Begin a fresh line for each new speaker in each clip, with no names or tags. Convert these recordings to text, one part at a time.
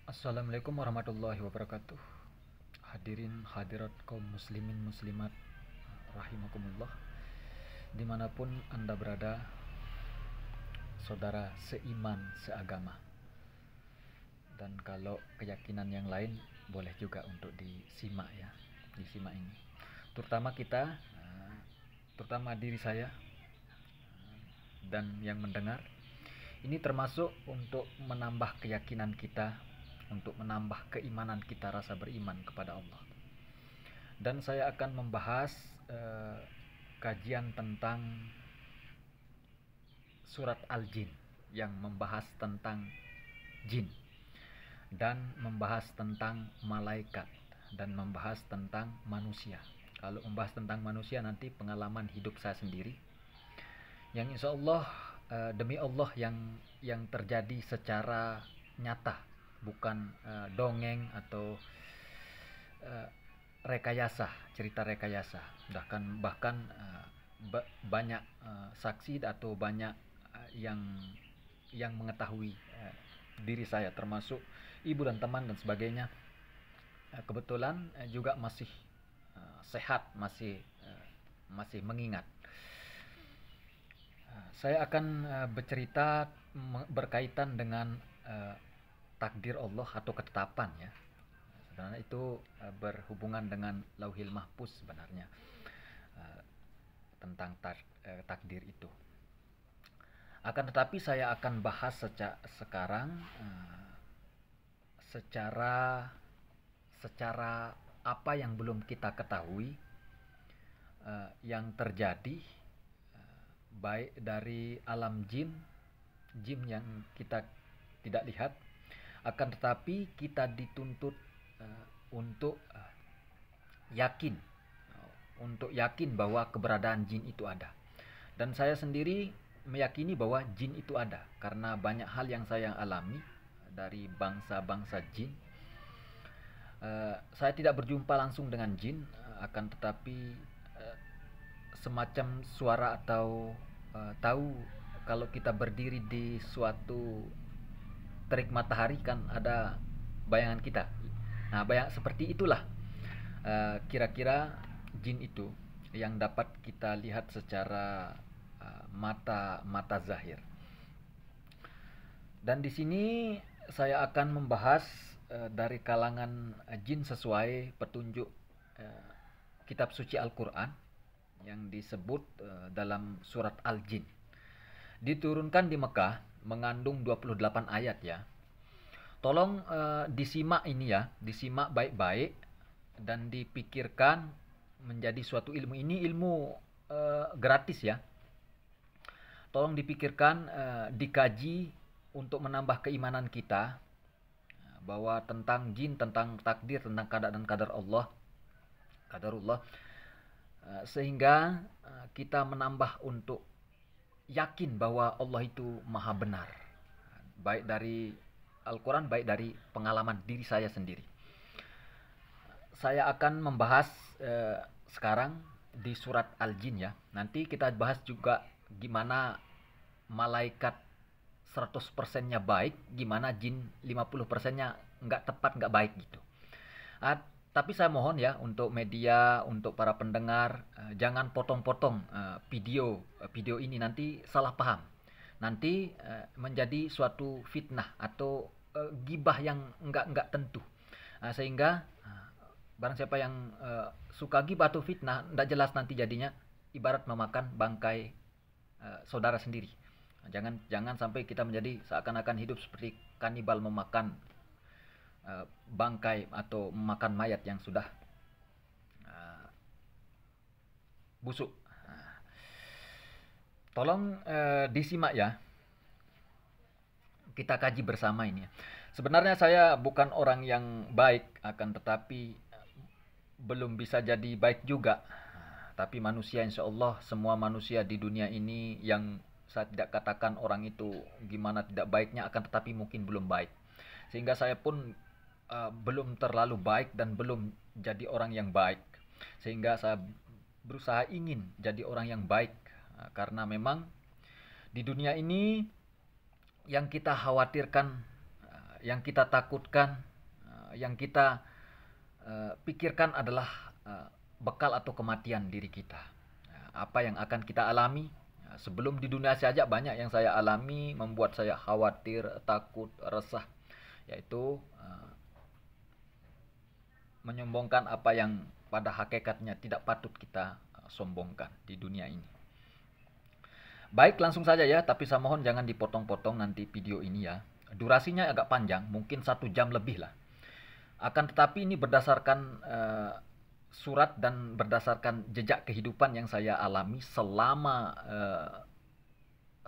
Assalamualaikum warahmatullahi wabarakatuh. Hadirin hadirat kaum muslimin muslimat rahimakumullah. Dimanapun anda berada, saudara seiman seagama. Dan kalau keyakinan yang lain boleh juga untuk disimak ya, disimak ini. Terutama kita, terutama diri saya dan yang mendengar. Ini termasuk untuk menambah keyakinan kita, untuk menambah keimanan kita, rasa beriman kepada Allah. Dan saya akan membahas eh, kajian tentang surat Al-Jin yang membahas tentang jin dan membahas tentang malaikat dan membahas tentang manusia. Kalau membahas tentang manusia nanti pengalaman hidup saya sendiri yang insya Allah demi Allah yang terjadi secara nyata, bukan dongeng atau eh, rekayasa, cerita rekayasa. Bahkan banyak saksi atau banyak yang mengetahui diri saya, termasuk ibu dan teman dan sebagainya. Kebetulan juga masih sehat, masih mengingat. Saya akan bercerita berkaitan dengan eh, takdir Allah atau ketetapan ya. Sebenarnya itu berhubungan dengan Lauhil Mahfuz sebenarnya, eh, tentang takdir itu. Akan tetapi saya akan bahas sekarang secara secara apa yang belum kita ketahui, yang terjadi baik dari alam jin, jin yang kita tidak lihat, akan tetapi kita dituntut untuk yakin, bahwa keberadaan jin itu ada. Dan saya sendiri meyakini bahwa jin itu ada karena banyak hal yang saya alami dari bangsa-bangsa jin. Saya tidak berjumpa langsung dengan jin, akan tetapi semacam suara atau tahu kalau kita berdiri di suatu terik matahari kan ada bayangan kita. Nah, seperti itulah kira-kira jin itu yang dapat kita lihat secara mata zahir. Dan di sini saya akan membahas dari kalangan jin sesuai petunjuk kitab suci Al-Quran yang disebut dalam surat Al-Jin. Diturunkan di Mekah, mengandung 28 ayat ya. Tolong disimak ini ya, disimak baik-baik dan dipikirkan menjadi suatu ilmu. Ini ilmu gratis ya. Tolong dipikirkan, dikaji untuk menambah keimanan kita bahwa tentang jin, tentang takdir, tentang kadar dan kadar Allah, kadarullah, sehingga kita menambah untuk yakin bahwa Allah itu maha benar, baik dari Al-Quran, baik dari pengalaman diri saya sendiri. Saya akan membahas sekarang di surat Al-Jin ya. Nanti kita bahas juga gimana malaikat 100%-nya baik, gimana jin 50%-nya nggak tepat, nggak baik gitu. Tapi saya mohon ya untuk media, untuk para pendengar, jangan potong-potong video ini, nanti salah paham. Nanti menjadi suatu fitnah atau gibah yang nggak tentu. Sehingga barang siapa yang suka gibah atau fitnah, nggak jelas nanti jadinya, ibarat memakan bangkai saudara sendiri. Jangan sampai kita menjadi seakan-akan hidup seperti kanibal, memakan bangkai atau memakan mayat yang sudah busuk. Tolong disimak ya. Kita kaji bersama ini. Sebenarnya saya bukan orang yang baik, akan tetapi belum bisa jadi baik juga. Tapi manusia, insya Allah semua manusia di dunia ini, yang saya tidak katakan orang itu gimana tidak baiknya, akan tetapi mungkin belum baik. Sehingga saya pun belum terlalu baik dan belum jadi orang yang baik. Sehingga saya berusaha ingin jadi orang yang baik, karena memang di dunia ini yang kita khawatirkan, yang kita takutkan, yang kita pikirkan adalah bekal atau kematian diri kita. Apa yang akan kita alami sebelum di dunia saja banyak yang saya alami membuat saya khawatir, takut, resah, yaitu menyombongkan apa yang pada hakikatnya tidak patut kita sombongkan di dunia ini. Baik, langsung saja ya, tapi saya mohon jangan dipotong-potong nanti video ini ya. Durasinya agak panjang, mungkin 1 jam lebih lah. Akan tetapi ini berdasarkan surat dan berdasarkan jejak kehidupan yang saya alami selama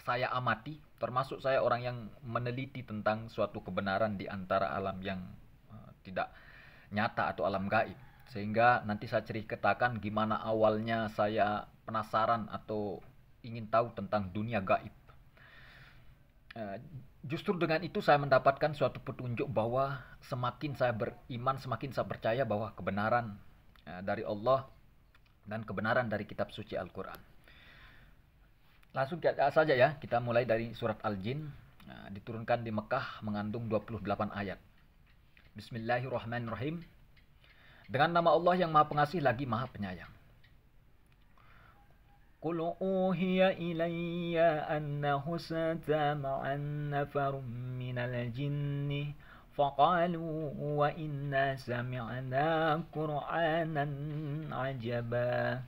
saya amati, termasuk saya orang yang meneliti tentang suatu kebenaran di antara alam yang tidak nyata atau alam gaib. Sehingga nanti saya ceritakan gimana awalnya saya penasaran atau ingin tahu tentang dunia gaib. Justru dengan itu saya mendapatkan suatu petunjuk bahwa semakin saya beriman, semakin saya percaya bahwa kebenaran dari Allah dan kebenaran dari kitab suci Al-Quran. Langsung saja ya, kita mulai dari surat Al-Jin, diturunkan di Mekah, mengandung 28 ayat. Bismillahirrahmanirrahim. Dengan nama Allah yang Maha Pengasih lagi Maha Penyayang. Qul uhiya ilayya annahu satama'a nafarun minal jinni faqalu wa inna sami'na qur'anan ajaba.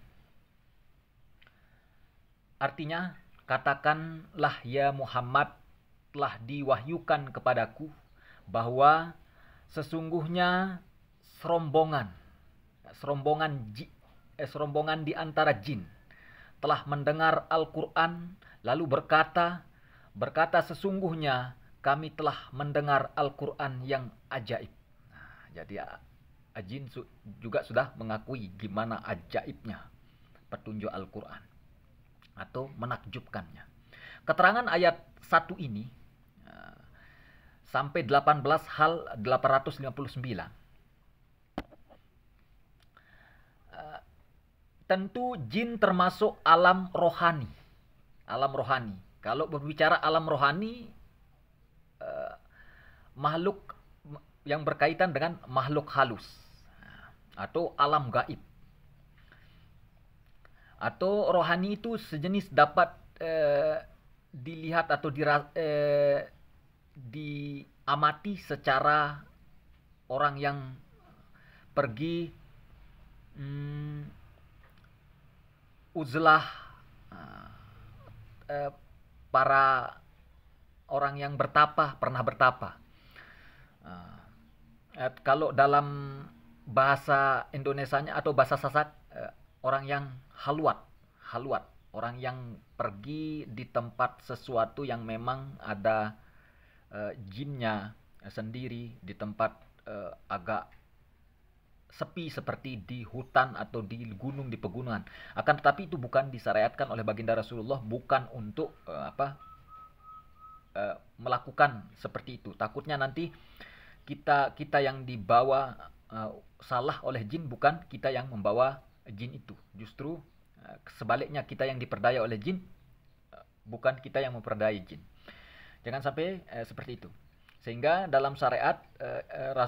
Artinya, katakanlah ya Muhammad, telah diwahyukan kepadaku bahwa sesungguhnya serombongan di antara jin telah mendengar Al-Quran lalu berkata sesungguhnya kami telah mendengar Al-Quran yang ajaib. Nah, jadi jin juga sudah mengakui gimana ajaibnya petunjuk Al-Quran atau menakjubkannya. Keterangan ayat 1 ini sampai 18 hal 859. Tentu jin termasuk alam rohani. Alam rohani. Kalau berbicara alam rohani, makhluk yang berkaitan dengan makhluk halus atau alam gaib. Atau rohani itu sejenis dapat dilihat atau diamati secara orang yang pergi uzlah, para orang yang bertapa, pernah bertapa. Kalau dalam bahasa Indonesianya atau bahasa Sasak, orang yang haluat, orang yang pergi di tempat sesuatu yang memang ada jinnya sendiri, di tempat agak sepi seperti di hutan atau di gunung, di pegunungan. Akan tetapi itu bukan disyariatkan oleh baginda Rasulullah, bukan untuk melakukan seperti itu. Takutnya nanti kita yang dibawa salah oleh jin, bukan kita yang membawa jin itu. Justru sebaliknya, kita yang diperdaya oleh jin, bukan kita yang memperdayai jin. Jangan sampai seperti itu. Sehingga dalam syariat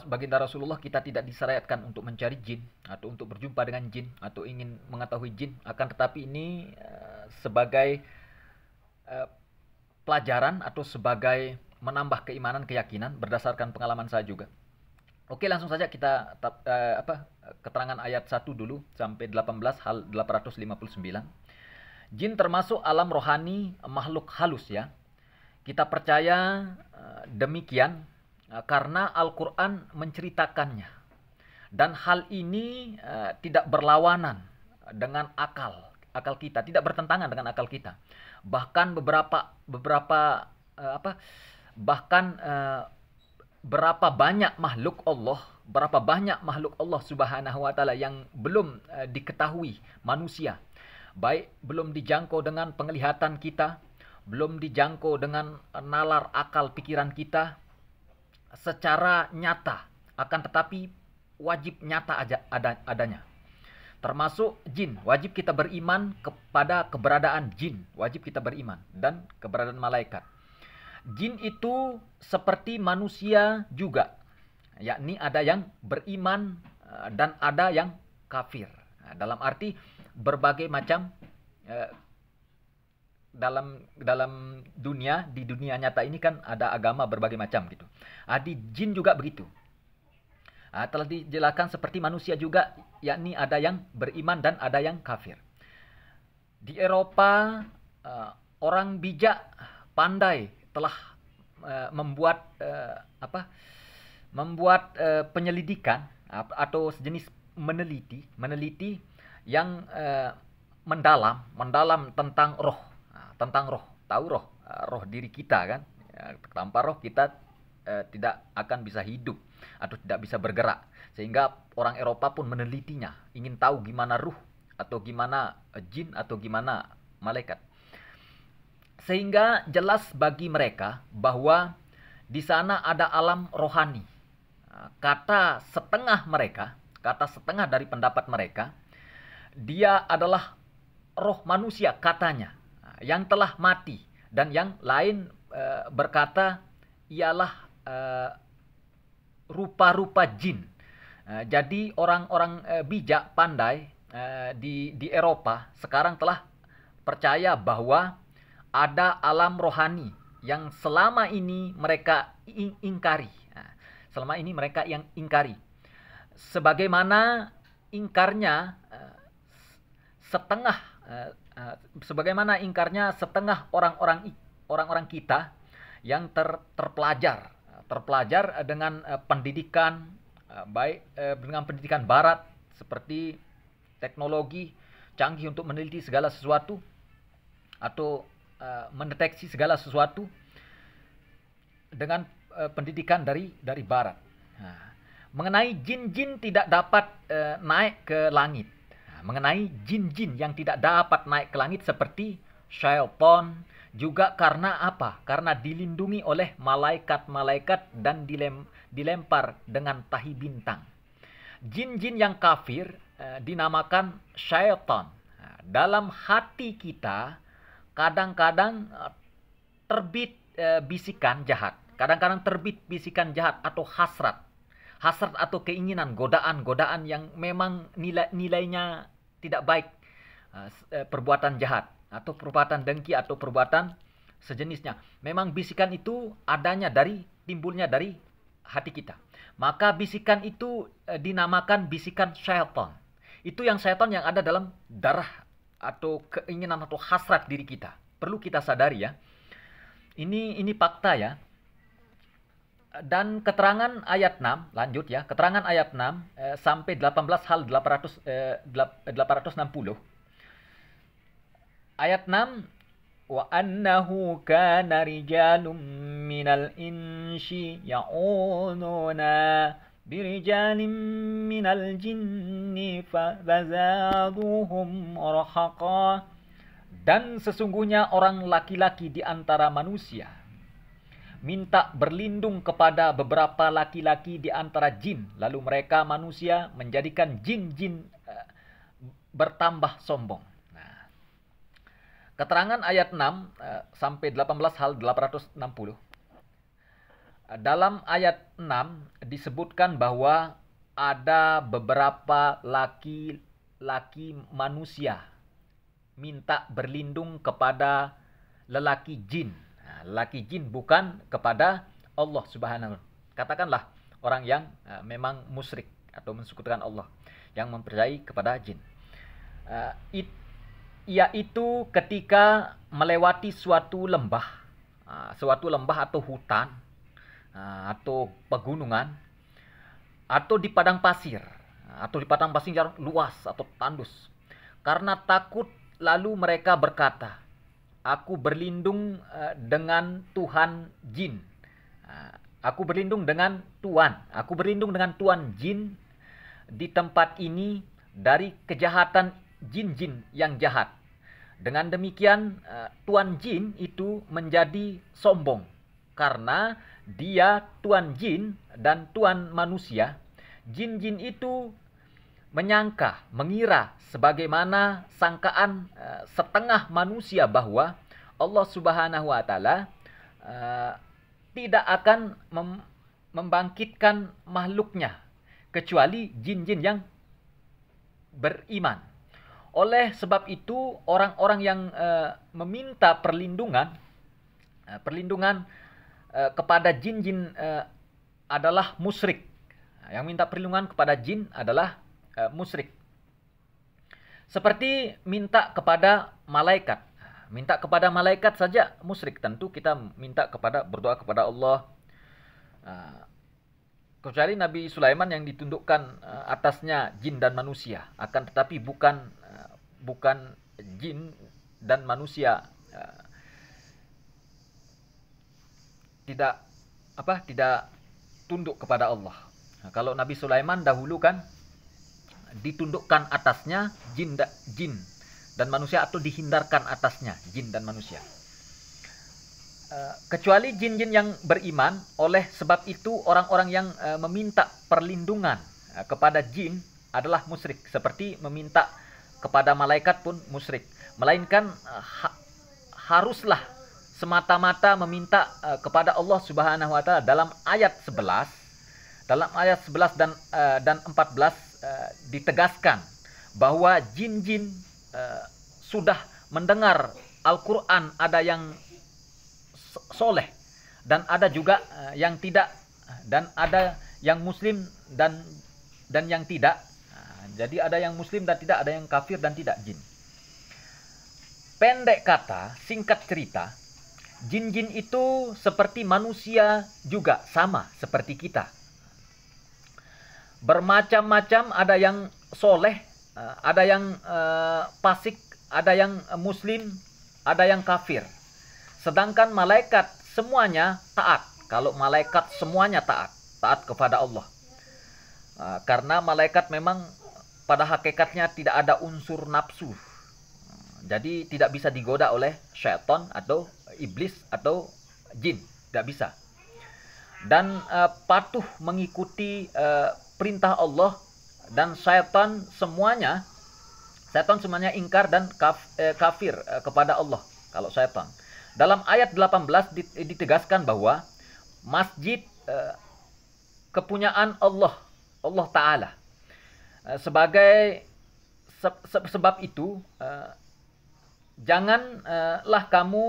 baginda Rasulullah, kita tidak disyariatkan untuk mencari jin atau untuk berjumpa dengan jin atau ingin mengetahui jin. Akan tetapi ini sebagai pelajaran atau sebagai menambah keimanan, keyakinan berdasarkan pengalaman saya juga. Oke, langsung saja kita keterangan ayat 1 dulu sampai 18 hal 859. Jin termasuk alam rohani, makhluk halus ya. Kita percaya demikian karena Al-Quran menceritakannya. Dan hal ini tidak berlawanan dengan akal kita, tidak bertentangan dengan akal kita. Bahkan berapa banyak makhluk Allah Subhanahu wa taala yang belum diketahui manusia. Baik belum dijangkau dengan penglihatan kita, belum dijangkau dengan nalar akal pikiran kita secara nyata, akan tetapi wajib nyata adanya. Termasuk jin, wajib kita beriman kepada keberadaan jin, wajib kita beriman, dan keberadaan malaikat. Jin itu seperti manusia juga, yakni ada yang beriman dan ada yang kafir. Dalam arti berbagai macam dalam dunia, di dunia nyata ini kan ada agama berbagai macam gitu. Di jin juga begitu. Telah dijelaskan seperti manusia juga, yakni ada yang beriman dan ada yang kafir. Di Eropa, orang bijak pandai telah membuat penyelidikan atau sejenis meneliti yang mendalam tentang roh. Tahu roh, roh diri kita kan. Tanpa roh kita tidak akan bisa hidup atau tidak bisa bergerak. Sehingga orang Eropa pun menelitinya, ingin tahu gimana ruh atau gimana jin atau gimana malaikat. Sehingga jelas bagi mereka bahwa di sana ada alam rohani. Kata setengah dari pendapat mereka, dia adalah roh manusia katanya, yang telah mati. Dan yang lain berkata ialah rupa-rupa jin. Jadi orang-orang bijak pandai di Eropa sekarang telah percaya bahwa ada alam rohani yang selama ini mereka ingkari. Sebagaimana ingkarnya setengah orang-orang kita yang terpelajar dengan pendidikan baik dengan pendidikan barat seperti teknologi canggih untuk meneliti segala sesuatu atau mendeteksi segala sesuatu dengan pendidikan dari barat. Mengenai jin-jin tidak dapat naik ke langit. Mengenai jin-jin yang tidak dapat naik ke langit seperti syaitan, juga karena apa? Karena dilindungi oleh malaikat-malaikat dan dilempar dengan tahi bintang. Jin-jin yang kafir dinamakan syaitan. Dalam hati kita kadang-kadang terbit bisikan jahat. Kadang-kadang terbit bisikan jahat atau hasrat atau keinginan, godaan yang memang nilainya tidak baik, perbuatan jahat atau perbuatan dengki atau perbuatan sejenisnya. Memang bisikan itu timbulnya dari hati kita. Maka bisikan itu dinamakan bisikan syaitan. Itu yang syaitan yang ada dalam darah atau keinginan atau hasrat diri kita. Perlu kita sadari ya. Ini fakta ya. Dan keterangan ayat 6, lanjut ya. Keterangan ayat 6 sampai 18 hal 860. Ayat 6, wa annahu kana rijalun minal insi ya'ununa birijalin minal jinni fazaduhum rahaqa. Dan sesungguhnya orang laki-laki di antara manusia minta berlindung kepada beberapa laki-laki di antara jin. Lalu mereka manusia menjadikan jin-jin bertambah sombong. Nah, keterangan ayat 6 sampai 18 hal 860. Dalam ayat 6 disebutkan bahwa ada beberapa laki-laki manusia minta berlindung kepada lelaki jin. Lelaki jin bukan kepada Allah Subhanahu. Katakanlah orang yang memang musyrik atau mensekutukan Allah, yang mempercayai kepada jin. Yaitu ketika melewati suatu lembah atau hutan atau pegunungan atau di padang pasir yang luas atau tandus. Karena takut lalu mereka berkata, aku berlindung dengan Tuhan jin. Aku berlindung dengan Tuhan jin di tempat ini dari kejahatan jin-jin yang jahat. Dengan demikian Tuan jin itu menjadi sombong karena dia Tuan jin dan Tuan manusia. Jin-jin itu mengira sebagaimana sangkaan setengah manusia bahwa Allah Subhanahu wa taala uh, tidak akan membangkitkan makhluknya kecuali jin-jin yang beriman. Oleh sebab itu orang-orang yang meminta perlindungan kepada jin-jin adalah musyrik. Yang minta perlindungan kepada jin adalah musyrik. Seperti minta kepada malaikat. Minta kepada malaikat saja musyrik. Tentu kita berdoa kepada Allah. Kecuali Nabi Sulaiman yang ditundukkan atasnya jin dan manusia. Akan tetapi bukan jin dan manusia tidak tunduk kepada Allah. Nah, kalau Nabi Sulaiman dahulu kan ditundukkan atasnya jin dan manusia, atau dihindarkan atasnya jin dan manusia. Kecuali jin-jin yang beriman. Oleh sebab itu orang-orang yang meminta perlindungan kepada jin adalah musyrik. Seperti meminta kepada malaikat pun musyrik. Melainkan haruslah semata-mata meminta kepada Allah Subhanahu wa taala. Dalam ayat 11 dan 14 ditegaskan bahwa jin-jin sudah mendengar Al-Qur'an, ada yang soleh dan ada juga yang tidak, dan ada yang muslim dan yang tidak. Jadi ada yang muslim dan tidak, ada yang kafir dan tidak jin. Pendek kata, singkat cerita, jin-jin itu seperti manusia juga, sama seperti kita. Bermacam-macam, ada yang soleh, ada yang fasik, ada yang muslim, ada yang kafir. Sedangkan malaikat semuanya taat. Kalau malaikat semuanya taat kepada Allah. Karena malaikat memang pada hakikatnya tidak ada unsur nafsu. Jadi tidak bisa digoda oleh syaitan atau iblis atau jin. Tidak bisa. Dan patuh mengikuti perintah Allah. Dan syaitan semuanya ingkar dan kafir kepada Allah. Kalau syaitan. Dalam ayat 18 ditegaskan bahwa masjid kepunyaan Allah Ta'ala. Sebab itu janganlah kamu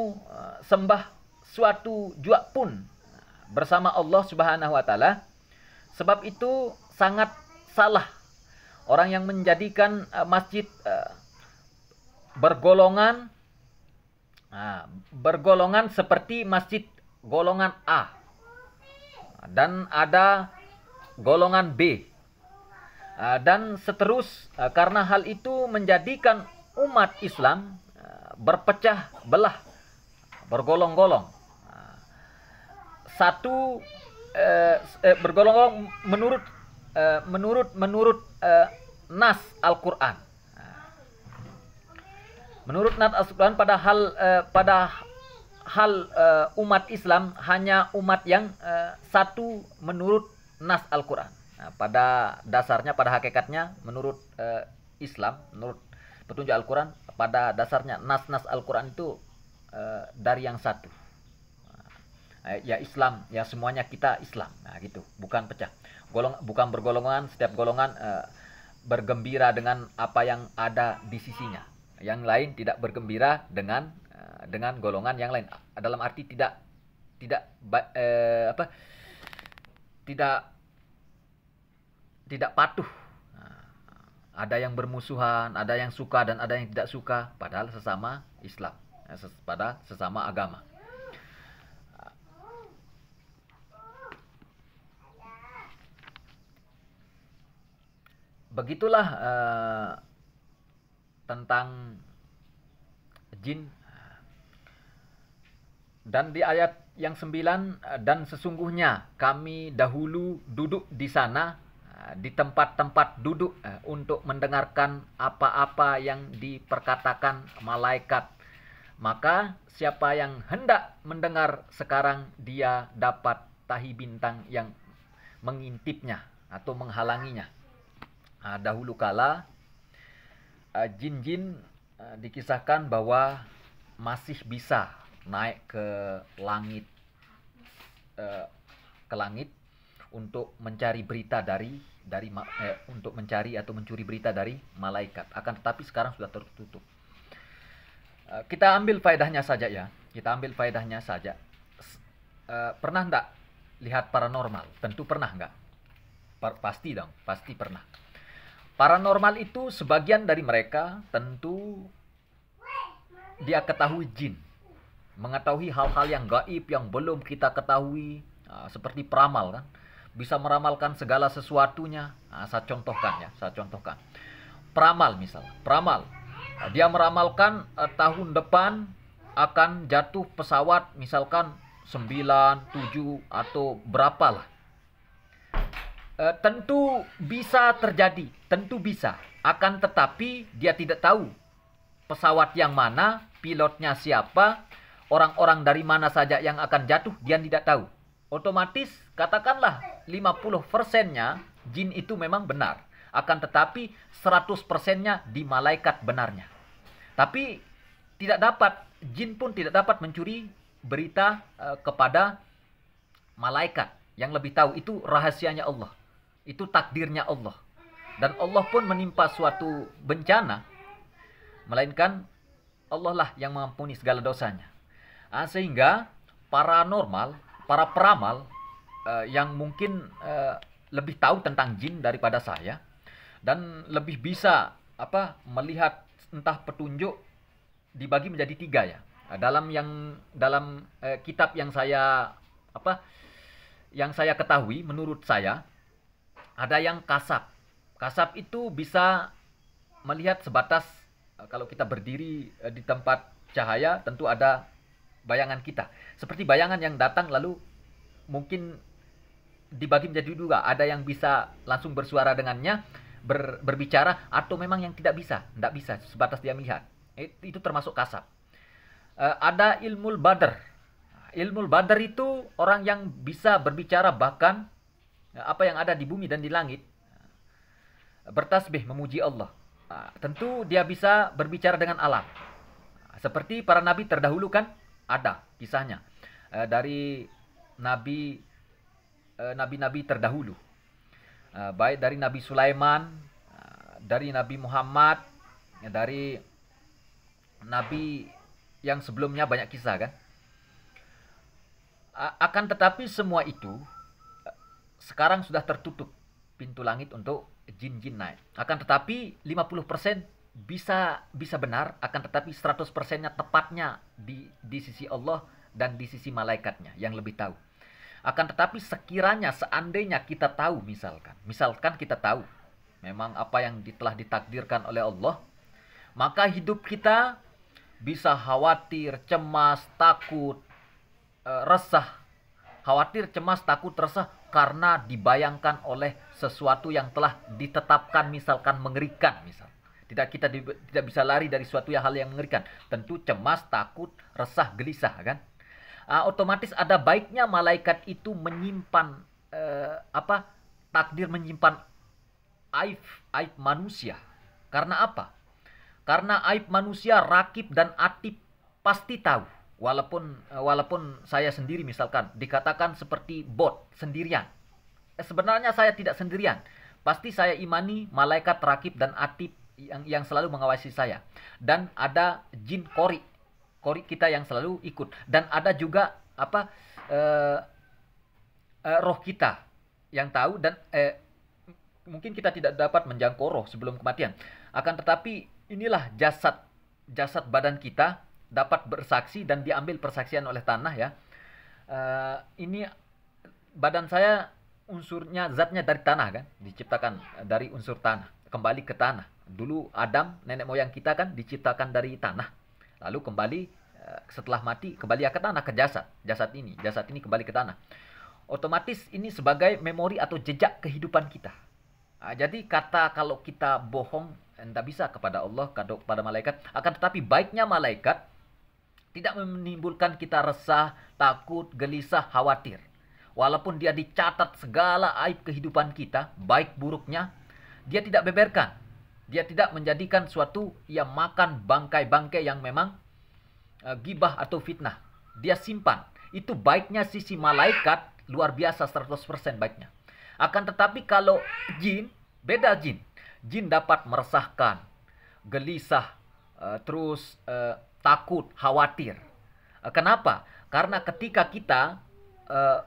sembah suatu jua pun bersama Allah Subhanahu wa taala. Sebab itu sangat salah orang yang menjadikan masjid bergolongan seperti masjid golongan A, dan ada golongan B, dan seterus, karena hal itu menjadikan umat Islam berpecah belah, bergolong-golong. Bergolong-golong menurut nas Al-Qur'an. Menurut nas Al-Qur'an, pada hal umat Islam hanya umat yang satu menurut nas Al-Qur'an. Nah, pada dasarnya, pada hakikatnya menurut Islam, menurut petunjuk Al-Qur'an, pada dasarnya nas-nas Al-Qur'an itu dari yang satu. Ya Islam, ya semuanya kita Islam. Nah, gitu, bukan pecah. Bukan bergolongan, setiap golongan bergembira dengan apa yang ada di sisinya. Yang lain tidak bergembira dengan golongan yang lain. Dalam arti tidak patuh. Ada yang bermusuhan, ada yang suka dan ada yang tidak suka, padahal sesama Islam, pada sesama agama. Begitulah tentang jin. Dan di ayat yang 9, dan sesungguhnya kami dahulu duduk di sana, di tempat-tempat duduk untuk mendengarkan apa-apa yang diperkatakan malaikat. Maka siapa yang hendak mendengar sekarang, dia dapat tahi bintang yang mengintipnya atau menghalanginya. Dahulu kala jin-jin dikisahkan bahwa masih bisa naik ke langit ke langit untuk mencari berita untuk mencari atau mencuri berita dari malaikat. Akan tetapi sekarang sudah tertutup. Kita ambil faedahnya saja ya. Kita ambil faedahnya saja. Pernah enggak lihat paranormal? Tentu pernah enggak? Pasti dong, pasti pernah. Paranormal itu sebagian dari mereka tentu dia ketahui jin, mengetahui hal-hal yang gaib yang belum kita ketahui, seperti peramal kan, bisa meramalkan segala sesuatunya. Saya contohkan. Peramal misal, dia meramalkan tahun depan akan jatuh pesawat misalkan 9, 7 atau berapalah. Tentu bisa terjadi, tentu bisa. Akan tetapi dia tidak tahu pesawat yang mana, pilotnya siapa, orang-orang dari mana saja yang akan jatuh, dia tidak tahu. Otomatis katakanlah 50%-nya jin itu memang benar. Akan tetapi 100%-nya di malaikat benarnya. Tapi jin pun tidak dapat mencuri berita kepada malaikat. Yang lebih tahu itu rahasianya Allah. Itu takdirnya Allah. Dan Allah pun menimpa suatu bencana, melainkan Allah lah yang mengampuni segala dosanya. Sehingga para peramal yang mungkin lebih tahu tentang jin daripada saya, dan lebih bisa melihat entah petunjuk, dibagi menjadi 3 ya. Dalam kitab yang saya ketahui, menurut saya ada yang kasab. Kasab itu bisa melihat sebatas kalau kita berdiri di tempat cahaya, tentu ada bayangan kita. Seperti bayangan yang datang lalu mungkin dibagi menjadi 2. Ada yang bisa langsung bersuara dengannya, berbicara, atau memang yang tidak bisa, sebatas dia melihat. Itu termasuk kasab. Ada ilmul badar. Ilmul badar itu orang yang bisa berbicara bahkan apa yang ada di bumi dan di langit, bertasbih memuji Allah. Tentu dia bisa berbicara dengan alam. Seperti para nabi terdahulu kan ada kisahnya. Dari nabi-nabi terdahulu. Baik dari Nabi Sulaiman, dari Nabi Muhammad, dari nabi yang sebelumnya, banyak kisah kan. Akan tetapi semua itu sekarang sudah tertutup pintu langit untuk jin-jin naik. Akan tetapi 50% bisa benar, akan tetapi 100%-nya tepatnya di sisi Allah dan di sisi malaikatnya yang lebih tahu. Akan tetapi seandainya kita tahu, misalkan kita tahu memang apa yang telah ditakdirkan oleh Allah, maka hidup kita bisa khawatir, cemas, takut, resah. Khawatir, cemas, takut, resah karena dibayangkan oleh sesuatu yang telah ditetapkan, misalkan mengerikan. Kita tidak bisa lari dari suatu hal yang mengerikan. Tentu cemas, takut, resah, gelisah kan. Otomatis ada baiknya malaikat itu menyimpan takdir, menyimpan aib manusia. Karena apa? Karena aib manusia rakib dan atib pasti tahu. Walaupun saya sendiri misalkan dikatakan seperti bot sendirian. Sebenarnya saya tidak sendirian. Pasti saya imani malaikat rakib dan atib yang selalu mengawasi saya. Dan ada jin kori kita yang selalu ikut. Dan ada juga roh kita yang tahu, dan mungkin kita tidak dapat menjangkau roh sebelum kematian. Akan tetapi inilah jasad badan kita dapat bersaksi dan diambil persaksian oleh tanah ya. Ini badan saya unsurnya, zatnya dari tanah kan, diciptakan dari unsur tanah, kembali ke tanah. Dulu Adam, nenek moyang kita kan diciptakan dari tanah, lalu kembali setelah mati kembali ke tanah, ke jasad ini kembali ke tanah. Otomatis ini sebagai memori atau jejak kehidupan kita. Jadi kalau kita bohong, tidak bisa kepada Allah, kepada malaikat. Akan tetapi baiknya malaikat tidak menimbulkan kita resah, takut, gelisah, khawatir. Walaupun dia dicatat segala aib kehidupan kita, baik buruknya, dia tidak beberkan. Dia tidak menjadikan suatu yang makan bangkai-bangkai yang memang gibah atau fitnah. Dia simpan. Itu baiknya sisi malaikat luar biasa 100% baiknya. Akan tetapi kalau jin, beda jin. Jin dapat meresahkan, gelisah, terus takut, khawatir. Kenapa? Karena ketika kita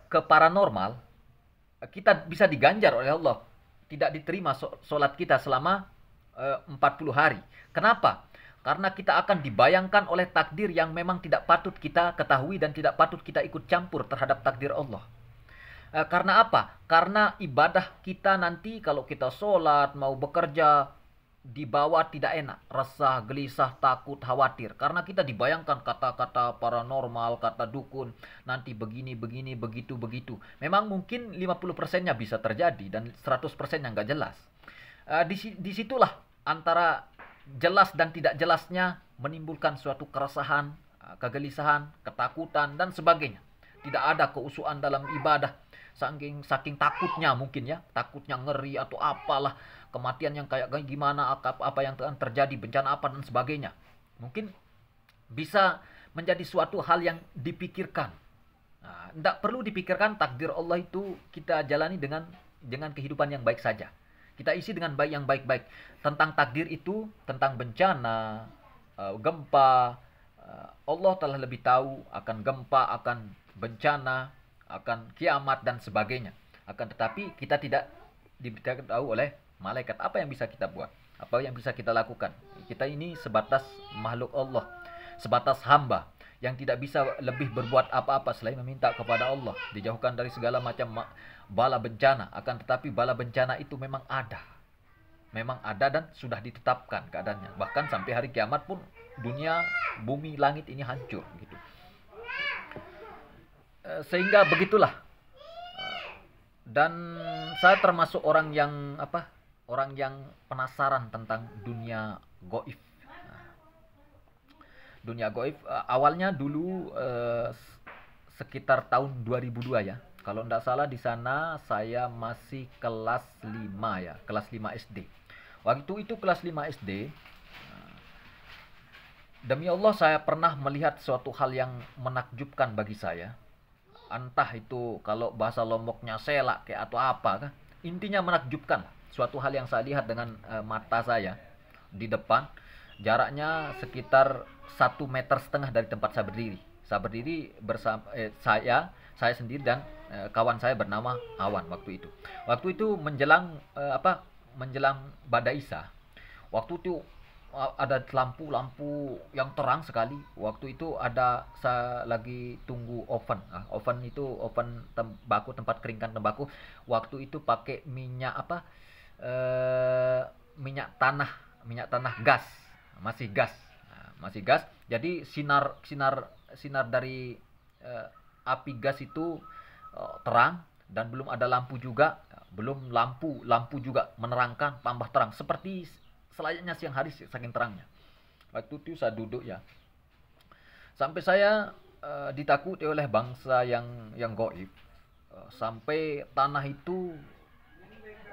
ke paranormal, kita bisa diganjar oleh Allah. Tidak diterima sholat kita selama 40 hari. Kenapa? Karena kita akan dibayangkan oleh takdir yang memang tidak patut kita ketahui dan tidak patut kita ikut campur terhadap takdir Allah. Karena apa? Karena ibadah kita nanti kalau kita sholat, mau bekerja, dibawa tidak enak, resah, gelisah, takut, khawatir. Karena kita dibayangkan kata-kata paranormal, kata dukun, nanti begini, begini, begitu, begitu. Memang mungkin 50%-nya bisa terjadi dan 100%-nya nggak jelas. Disitulah antara jelas dan tidak jelasnya menimbulkan suatu keresahan, kegelisahan, ketakutan, dan sebagainya. Tidak ada keusuhan dalam ibadah. Saking takutnya mungkin ya, takutnya ngeri atau apalah, kematian yang kayak gimana, apa yang akan terjadi, bencana apa dan sebagainya. Mungkin bisa menjadi suatu hal yang dipikirkan. Tidak perlu dipikirkan, takdir Allah itu kita jalani dengan kehidupan yang baik saja. Kita isi dengan baik yang baik-baik. Tentang takdir itu, tentang bencana, gempa, Allah telah lebih tahu akan gempa, akan bencana, akan kiamat dan sebagainya. Akan tetapi kita tidak diberitahu oleh malaikat apa yang bisa kita buat, apa yang bisa kita lakukan. Kita ini sebatas makhluk Allah, sebatas hamba yang tidak bisa lebih berbuat apa-apa selain meminta kepada Allah, dijauhkan dari segala macam bala bencana. Akan tetapi bala bencana itu memang ada dan sudah ditetapkan keadaannya. Bahkan sampai hari kiamat pun dunia, bumi, langit ini hancur gitu. Sehingga begitulah. Dan saya termasuk orang yang penasaran tentang dunia gaib. Dunia gaib awalnya dulu sekitar tahun 2002 ya. Kalau tidak salah di sana saya masih kelas 5 ya, kelas 5 SD. Waktu itu kelas 5 SD, demi Allah saya pernah melihat suatu hal yang menakjubkan bagi saya. Entah itu kalau bahasa Lomboknya selak kayak atau apa kan. Intinya menakjubkan. Suatu hal yang saya lihat dengan mata saya di depan, jaraknya sekitar 1,5 meter dari tempat saya berdiri. Saya berdiri bersama saya sendiri dan kawan saya bernama Awan waktu itu. Waktu itu menjelang badai Isya. Waktu itu ada lampu-lampu yang terang sekali. Waktu itu saya lagi tunggu oven. Oven itu oven tembakau, tempat keringkan tembakau. Waktu itu pakai minyak minyak tanah gas. Masih gas. Jadi sinar dari api gas itu terang dan belum ada lampu juga, belum lampu juga menerangkan, tambah terang seperti selayaknya siang hari saking terangnya. Waktu itu saya duduk ya, sampai saya ditakuti oleh bangsa yang gaib, sampai tanah itu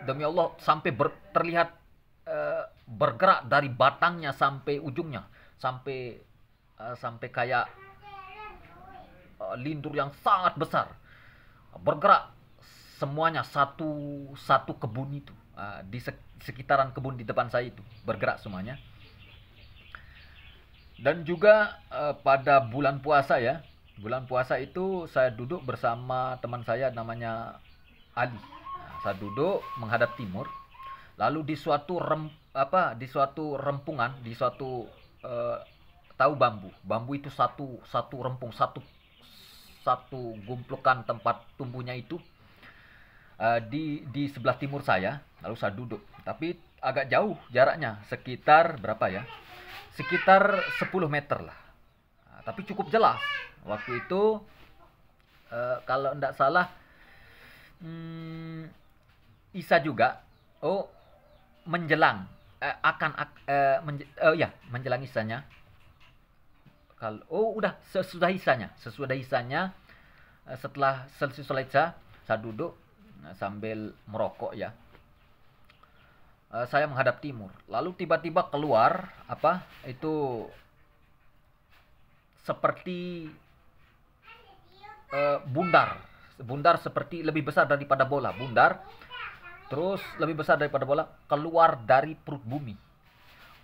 demi Allah sampai terlihat bergerak dari batangnya sampai ujungnya, sampai kayak lindur yang sangat besar bergerak semuanya, satu kebun itu di sekitaran kebun di depan saya itu bergerak semuanya. Dan juga pada bulan puasa ya, bulan puasa itu saya duduk bersama teman saya namanya Ali. Saya duduk menghadap timur, lalu di suatu rempungan, di suatu tahu bambu itu satu rempung, satu gumplukan tempat tumbuhnya itu di sebelah timur saya. Lalu saya duduk, tapi agak jauh jaraknya, sekitar berapa ya, sekitar 10 meter lah. Tapi cukup jelas waktu itu, kalau tidak salah Isa juga menjelang menjelang Isanya. Sesudah Isanya, setelah selesai sholat Isya, saya duduk sambil merokok ya. Saya menghadap timur. Lalu tiba-tiba keluar itu seperti bundar, bundar seperti lebih besar daripada bola, bundar, terus lebih besar daripada bola, keluar dari perut bumi.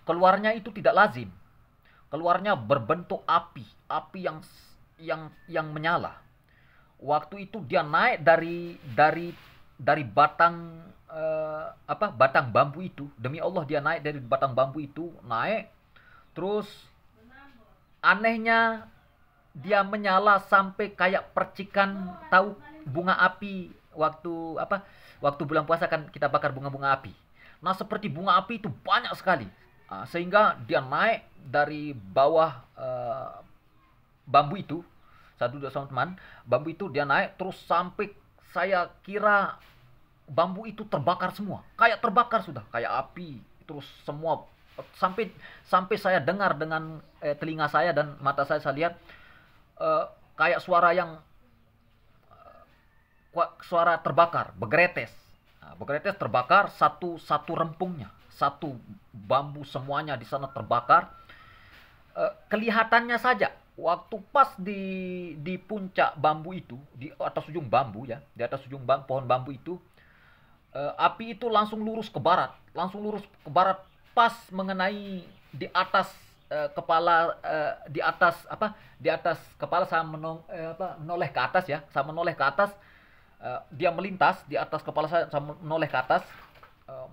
Keluarnya itu tidak lazim, keluarnya berbentuk api, api yang menyala. Waktu itu dia naik dari batang batang bambu itu. Demi Allah dia naik dari batang bambu itu, naik. Terus anehnya dia menyala sampai kayak percikan, tahu bunga api waktu waktu bulan puasa kan kita bakar bunga-bunga api. Nah, seperti bunga api itu banyak sekali. Sehingga dia naik dari bawah bambu itu. Saya duduk sama teman, bambu itu dia naik terus sampai saya kira bambu itu terbakar semua. Kayak terbakar sudah, kayak api. Terus semua sampai sampai saya dengar dengan telinga saya dan mata saya lihat kayak suara terbakar, bergeretes. Nah, bergeretes terbakar satu rempungnya, satu bambu semuanya di sana terbakar. Kelihatannya saja waktu pas di puncak bambu itu, di atas ujung bambu ya, di atas ujung pohon bambu itu, api itu langsung lurus ke barat, pas mengenai di atas kepala, di atas kepala saya menoleh ke atas ya, saya menoleh ke atas, dia melintas di atas kepala saya menoleh ke atas,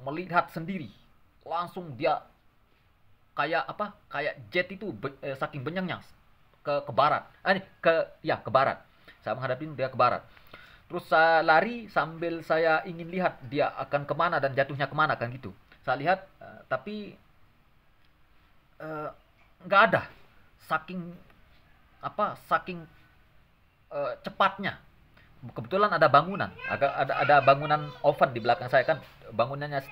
melihat sendiri, langsung dia kayak jet itu saking benyangnya ke barat, ke barat. Saya menghadapi dia ke barat. Terus saya lari sambil saya ingin lihat dia akan kemana dan jatuhnya kemana kan gitu. Saya lihat, tapi nggak ada. Saking cepatnya. Kebetulan ada bangunan, ada bangunan oven di belakang saya kan. Bangunannya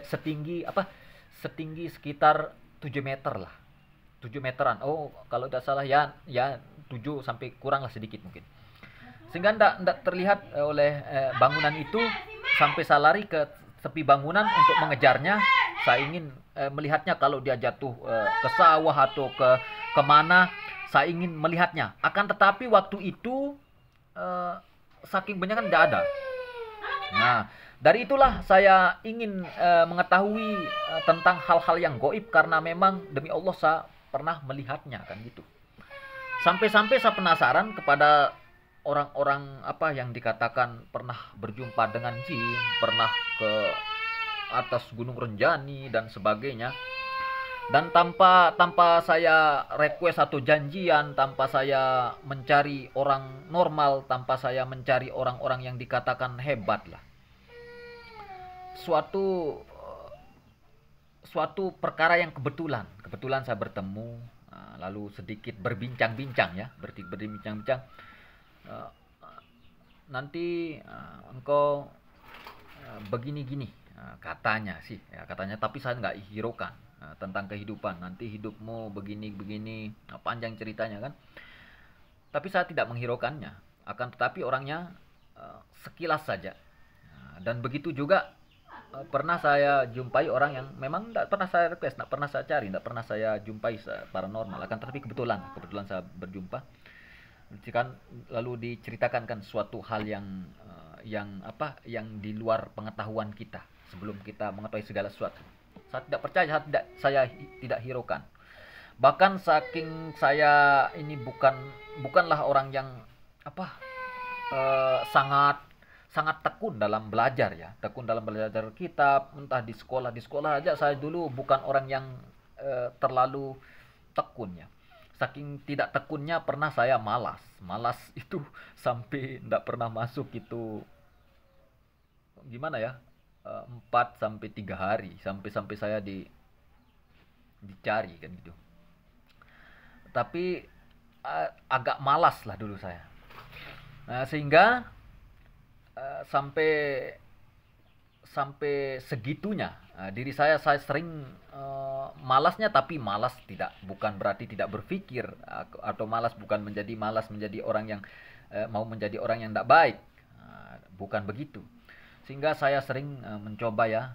setinggi sekitar 7 meter lah. 7 meteran. Oh, kalau tidak salah ya 7 sampai kurang lah sedikit mungkin. Sehingga enggak terlihat oleh bangunan itu sampai saya lari ke tepi bangunan untuk mengejarnya. Saya ingin melihatnya kalau dia jatuh ke sawah atau ke kemana. Saya ingin melihatnya. Akan tetapi waktu itu saking banyak kan tidak ada. Nah, dari itulah saya ingin mengetahui tentang hal-hal yang goib, karena memang demi Allah saya pernah melihatnya kan gitu. Sampai-sampai saya penasaran kepada orang-orang yang dikatakan pernah berjumpa dengan jin, pernah ke atas Gunung Renjani dan sebagainya. Dan tanpa saya request atau janjian, tanpa saya mencari orang normal, tanpa saya mencari orang-orang yang dikatakan hebat lah. Suatu perkara yang kebetulan saya bertemu, lalu sedikit berbincang-bincang ya, berbincang-bincang. Nanti engkau begini-gini, katanya sih ya, tapi saya nggak hiraukan tentang kehidupan. Nanti hidupmu begini-begini, panjang ceritanya kan. Tapi saya tidak menghiraukannya, akan tetapi orangnya sekilas saja. Dan begitu juga pernah saya jumpai orang yang memang tidak pernah saya request, tidak pernah saya cari, tidak pernah saya jumpai paranormal. Akan tetapi kebetulan saya berjumpa. Kan lalu diceritakan kan suatu hal yang di luar pengetahuan kita sebelum kita mengetahui segala sesuatu. Saya tidak percaya, saya tidak hiraukan. Bahkan saking saya ini bukanlah orang yang sangat tekun dalam belajar ya, kitab, entah di sekolah aja saya dulu bukan orang yang terlalu tekun ya. Saking tidak tekunnya pernah saya malas itu sampai tidak pernah masuk itu, gimana ya, 4 sampai 3 hari sampai saya dicari kan gitu. Tapi agak malas lah dulu saya. Nah, sehingga sampai segitunya diri saya sering malasnya, tapi malas bukan berarti tidak berpikir, atau malas bukan malas menjadi orang yang mau menjadi orang yang tidak baik, bukan begitu. Sehingga saya sering mencoba ya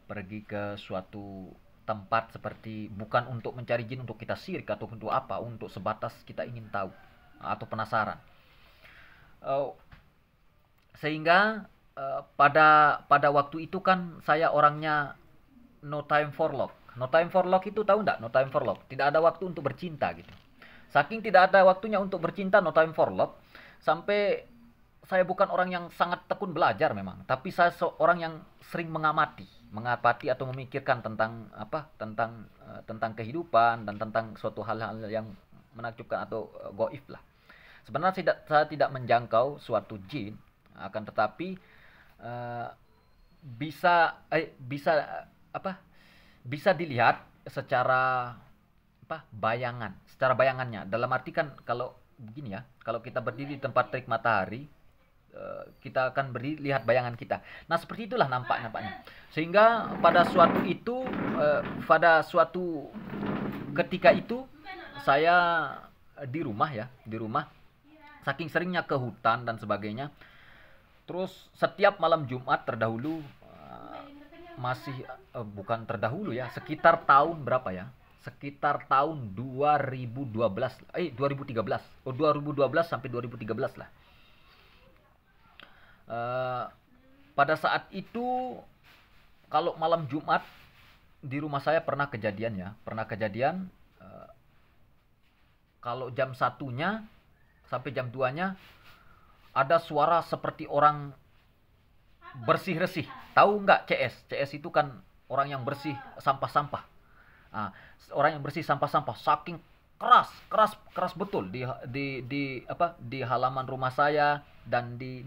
pergi ke suatu tempat seperti, bukan untuk mencari jin untuk kita syirik atau untuk apa, untuk sebatas kita ingin tahu atau penasaran. Sehingga pada waktu itu kan saya orangnya no time for love. No time for love itu tahu nggak? No time for love. Tidak ada waktu untuk bercinta gitu. Saking tidak ada waktunya untuk bercinta, no time for love, sampai saya bukan orang yang sangat tekun belajar memang, tapi saya seorang yang sering mengamati atau memikirkan tentang tentang kehidupan dan tentang suatu hal-hal yang menakjubkan atau goib lah. Sebenarnya saya tidak menjangkau suatu jin, akan tetapi eh, bisa apa bisa dilihat secara secara bayangannya. Dalam arti kan kalau begini ya, kalau kita berdiri di tempat terik matahari, kita akan berdiri lihat bayangan kita. Nah, seperti itulah nampaknya. Sehingga pada suatu ketika itu saya di rumah ya, di rumah saking seringnya ke hutan dan sebagainya. Terus setiap malam Jumat terdahulu masih bukan terdahulu ya, sekitar tahun berapa ya? Sekitar tahun 2012, 2013. Oh, 2012 sampai 2013 lah. Eh, Pada saat itu kalau malam Jumat di rumah saya pernah kejadian eh, kalau jam satunya sampai jam 2-nya ada suara seperti orang bersih-resih. Tahu nggak CS? CS itu kan orang yang bersih sampah-sampah. Nah, orang yang bersih sampah-sampah saking keras, keras, keras betul di halaman rumah saya dan di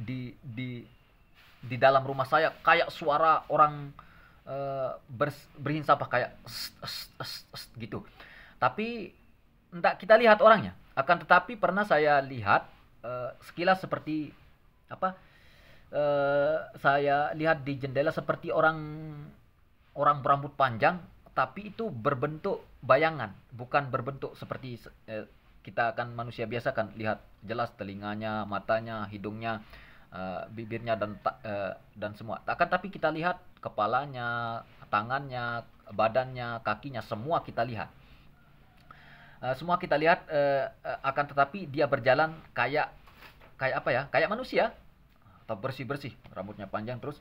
dalam rumah saya kayak suara orang bersihin sampah kayak gitu. Tapi enggak kita lihat orangnya. Akan tetapi pernah saya lihat sekilas seperti apa? Saya lihat di jendela seperti orang orang berambut panjang, tapi itu berbentuk bayangan, bukan berbentuk seperti kita kan manusia biasa kan lihat jelas telinganya, matanya, hidungnya, bibirnya dan semua. Akan tapi kita lihat kepalanya, tangannya, badannya, kakinya semua kita lihat. Semua kita lihat akan tetapi dia berjalan kayak kayak apa ya? Kayak manusia atau bersih-bersih, rambutnya panjang terus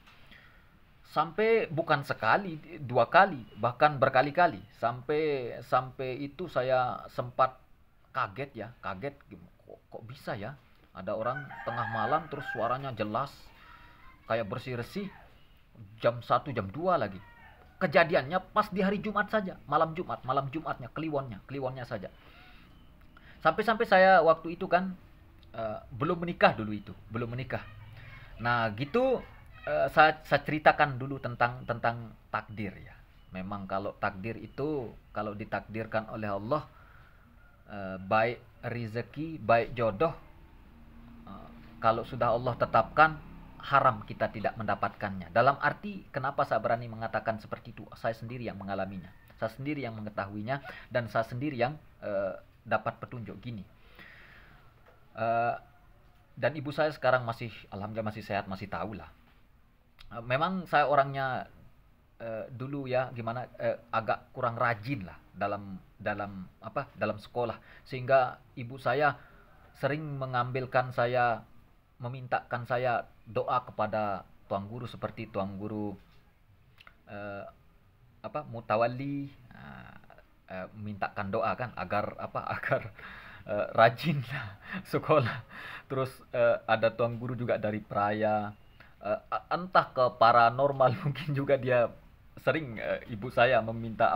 sampai bukan sekali, dua kali, bahkan berkali-kali. Sampai sampai itu saya sempat kaget ya, kaget kok bisa ya? Ada orang tengah malam terus suaranya jelas kayak bersih-bersih jam 1 jam 2 lagi. Kejadiannya pas di hari Jumat saja, malam Jumatnya, kliwonnya saja. Sampai-sampai saya waktu itu kan belum menikah dulu itu, belum menikah. Nah, gitu saya ceritakan dulu tentang takdir ya. Memang kalau takdir itu kalau ditakdirkan oleh Allah baik rezeki, baik jodoh kalau sudah Allah tetapkan haram kita tidak mendapatkannya. Dalam arti kenapa saya berani mengatakan seperti itu? Saya sendiri yang mengalaminya. Saya sendiri yang mengetahuinya dan saya sendiri yang dapat petunjuk gini. Eh, dan ibu saya sekarang masih alhamdulillah masih sehat, masih tahu lah. Memang saya orangnya dulu ya gimana agak kurang rajin lah dalam sekolah sehingga ibu saya sering memintakan saya doa kepada tuan guru seperti tuan guru eh, mutawalli, mintakan doa kan agar agar rajin lah sekolah. Terus ada tuan guru juga dari Praya, entah ke paranormal mungkin juga dia sering ibu saya meminta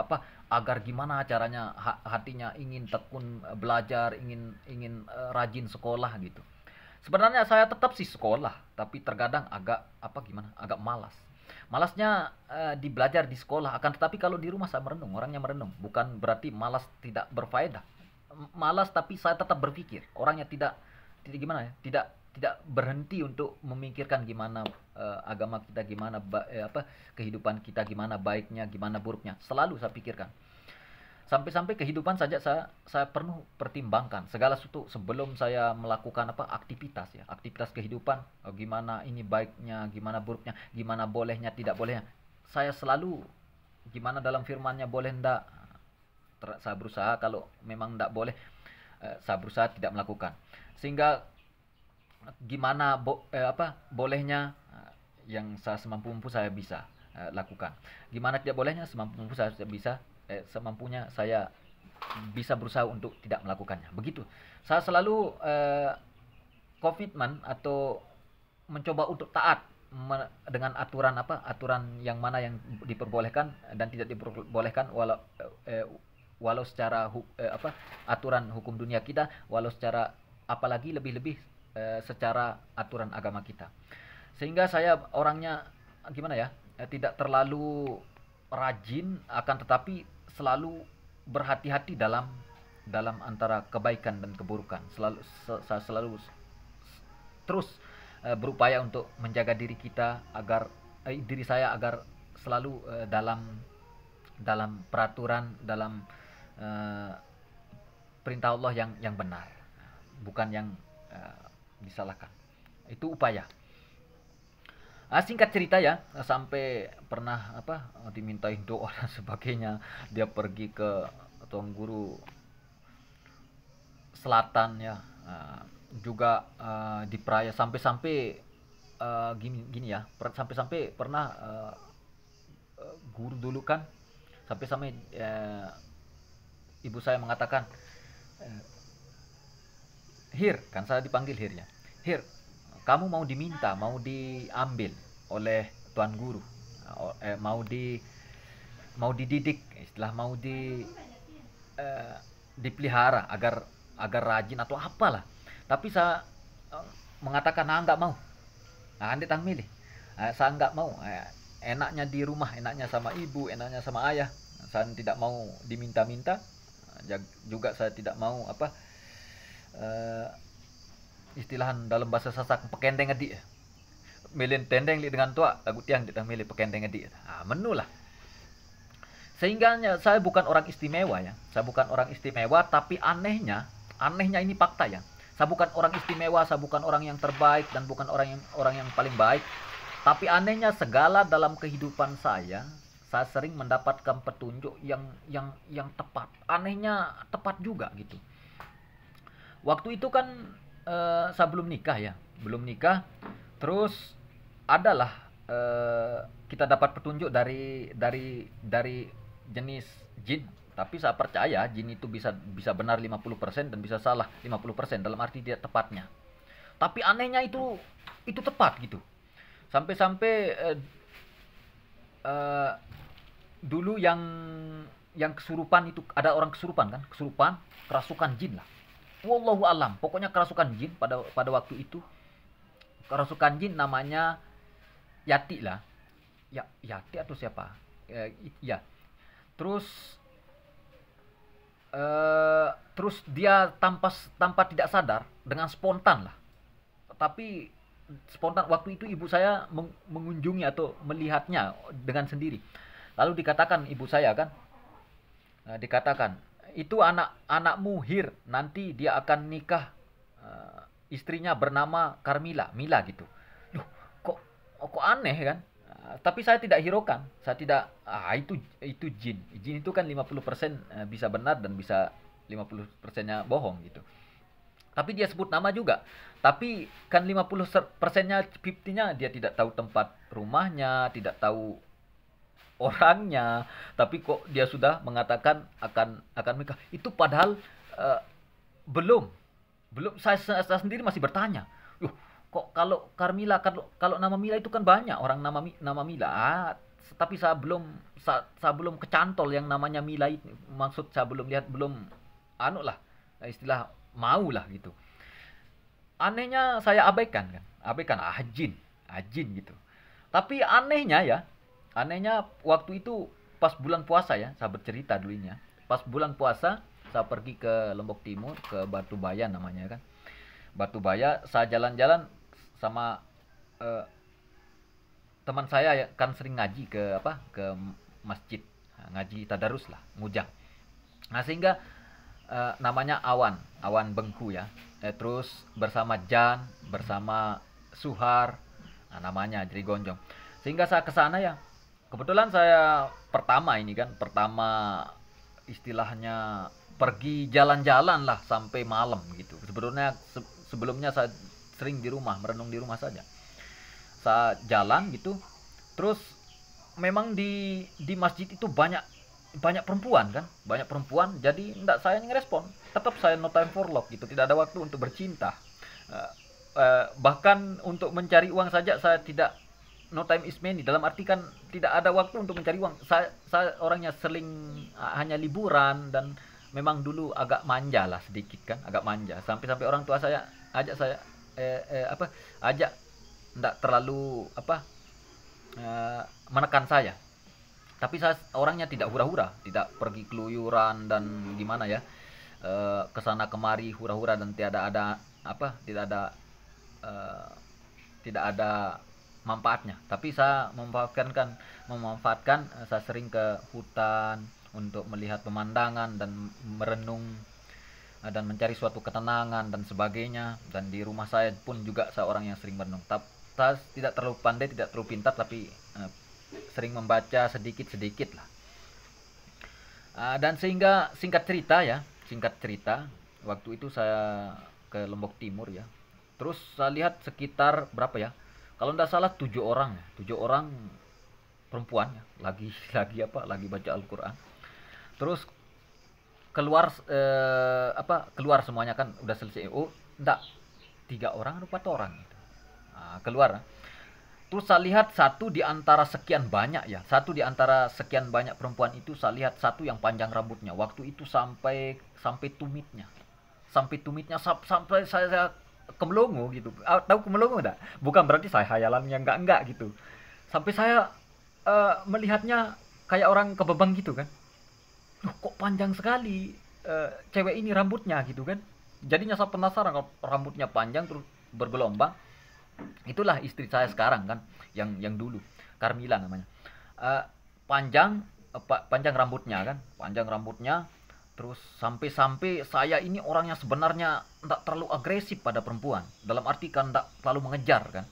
agar gimana caranya hatinya ingin tekun belajar, ingin ingin rajin sekolah gitu. Sebenarnya saya tetap sih sekolah, tapi terkadang agak gimana? Agak malas. Malasnya di belajar di sekolah, akan tetapi kalau di rumah saya merenung, orangnya merenung. Bukan berarti malas tidak berfaedah. Malas tapi saya tetap berpikir. Orangnya tidak gimana ya? Tidak berhenti untuk memikirkan gimana agama kita, gimana kehidupan kita, gimana baiknya, gimana buruknya. Selalu saya pikirkan. Sampai-sampai kehidupan saja saya perlu pertimbangkan segala sesuatu sebelum saya melakukan aktivitas ya, aktivitas kehidupan. Gimana ini baiknya, gimana buruknya, gimana bolehnya, tidak bolehnya. Saya selalu gimana dalam firmannya boleh ndak. Saya berusaha kalau memang ndak boleh, saya berusaha tidak melakukan. Sehingga gimana bolehnya, yang saya semampu saya bisa lakukan. Gimana tidak bolehnya, semampu saya bisa, semampunya saya bisa berusaha untuk tidak melakukannya. Begitu. Saya selalu komitmen atau mencoba untuk taat dengan aturan yang mana yang diperbolehkan dan tidak diperbolehkan, walau secara aturan hukum dunia kita, walau secara apalagi lebih-lebih secara aturan agama kita. Sehingga saya orangnya gimana ya, tidak terlalu rajin, akan tetapi selalu berhati-hati dalam dalam antara kebaikan dan keburukan. Saya selalu terus berupaya untuk menjaga diri kita agar diri saya agar selalu dalam dalam peraturan, dalam eh, perintah Allah yang benar, bukan yang disalahkan. Itu upaya. Singkat cerita ya, sampai pernah dimintain doa dan sebagainya. Dia pergi ke tuan guru selatan ya, juga di Praia, sampai-sampai gini gini ya, sampai-sampai pernah guru dulu kan, sampai-sampai ibu saya mengatakan, eh, Hir, kan saya dipanggil Hir ya. Hir, kamu mau diminta, mau diambil oleh tuan guru, mau dididik, istilah mau dipelihara agar agar rajin atau apalah. Tapi saya mengatakan, nggak mau. Nah, anda tang milih. Saya nggak mau. Enaknya di rumah, enaknya sama ibu, enaknya sama ayah. Saya tidak mau diminta-minta. Juga saya tidak mau eh, istilahan dalam bahasa Sasak pekendeng adik. Milih tendeng li dengan tua, lagu tiang kita milih pekendeng adik. Menu lah. Sehingga saya bukan orang istimewa ya. Saya bukan orang istimewa, tapi anehnya ini fakta ya. Saya bukan orang istimewa, saya bukan orang yang terbaik dan bukan orang yang paling baik. Tapi anehnya segala dalam kehidupan saya sering mendapatkan petunjuk yang tepat. Anehnya tepat juga gitu. Waktu itu kan saya belum nikah ya, belum nikah. Terus adalah kita dapat petunjuk dari jenis jin. Tapi saya percaya jin itu bisa benar 50% dan bisa salah 50%, dalam arti tidak tepatnya. Tapi anehnya itu tepat gitu. Sampai-sampai eh, dulu yang kesurupan itu, ada orang kesurupan kan, kesurupan, kerasukan jin lah. Wallahu alam, pokoknya kerasukan jin pada waktu itu. Kerasukan jin namanya Yati lah. Ya, Yati atau siapa? Ya. Terus terus dia tanpa tidak sadar, dengan spontan lah. Tapi spontan waktu itu ibu saya mengunjungi atau melihatnya dengan sendiri. Lalu dikatakan ibu saya kan, dikatakan, itu anakmu Hir, nanti dia akan nikah, istrinya bernama Carmila, Mila gitu. Loh, kok aneh kan? Tapi saya tidak hiraukan, saya tidak, itu jin. Jin itu kan 50% bisa benar dan bisa 50%-nya bohong gitu. Tapi dia sebut nama juga. Tapi kan 50%-nya, 50-nya dia tidak tahu tempat rumahnya, tidak tahu orangnya, tapi kok dia sudah mengatakan akan menikah. Itu padahal eh, belum belum saya sendiri masih bertanya. Loh, kok kalau Carmila, kalau nama Mila itu kan banyak orang nama Mila. Tapi saya belum kecantol yang namanya Mila itu. Maksud saya belum lihat, belum lah, istilah mau lah gitu. Anehnya saya abaikan kan. Abaikan, jin gitu. Tapi anehnya waktu itu pas bulan puasa ya, saya bercerita dulunya. Pas bulan puasa saya pergi ke Lombok Timur, ke Batu Baya namanya kan. Batu Baya, saya jalan-jalan sama eh, teman saya ya, kan sering ngaji ke masjid, ngaji tadarus lah, ngujang. Nah, sehingga namanya Awan Bengku ya. Terus bersama Jan, bersama Suhar, namanya Jeri Gonjong. Sehingga saya ke sana ya. Kebetulan saya pertama istilahnya pergi jalan-jalan lah sampai malam gitu. Sebelumnya saya sering di rumah, merenung di rumah saja. Saya jalan gitu, terus memang di masjid itu banyak banyak perempuan kan, banyak perempuan, jadi enggak saya ngerespon, tetap saya no time for love gitu, tidak ada waktu untuk bercinta. Eh, Bahkan untuk mencari uang saja saya tidak, no time is money, dalam arti kan tidak ada waktu untuk mencari uang. Saya orangnya sering hanya liburan, dan memang dulu agak manja lah sedikit kan, agak manja, sampai-sampai orang tua saya ajak saya apa ajak, enggak terlalu apa eh, menekan saya, tapi saya orangnya tidak hura-hura, tidak pergi keluyuran dan gimana ya, kesana kemari hura-hura, dan tiada ada apa, eh, tidak ada manfaatnya. Tapi saya memanfaatkan, saya sering ke hutan untuk melihat pemandangan dan merenung, dan mencari suatu ketenangan dan sebagainya. Dan di rumah saya pun juga saya orang yang sering merenung. Saya tidak terlalu pandai, tidak terlalu pintar, tapi sering membaca sedikit-sedikit lah. Dan sehingga singkat cerita, waktu itu saya ke Lombok Timur ya. Terus saya lihat sekitar berapa ya? Kalau tidak salah 7 orang, 7 orang perempuan ya, lagi lagi baca Al-Qur'an. Terus keluar semuanya kan udah selesai. Oh, enggak, 3 orang atau 4 orang gitu. Keluar. Terus saya lihat satu di antara sekian banyak ya, satu di antara sekian banyak perempuan itu, saya lihat satu yang panjang rambutnya. Waktu itu sampai sampai tumitnya, sampai saya kemelongo gitu. Tahu kemelongo enggak? Bukan berarti saya hayalan yang enggak gitu. Sampai saya melihatnya kayak orang kebebang gitu kan. Loh, kok panjang sekali cewek ini rambutnya gitu kan. Jadinya saya penasaran, kalau rambutnya panjang terus bergelombang. Itulah istri saya sekarang kan, yang dulu, Carmila namanya. Eh, panjang panjang rambutnya kan, panjang rambutnya. Terus sampai-sampai saya ini orang yang sebenarnya tidak terlalu agresif pada perempuan, dalam arti kan tidak terlalu mengejar kan,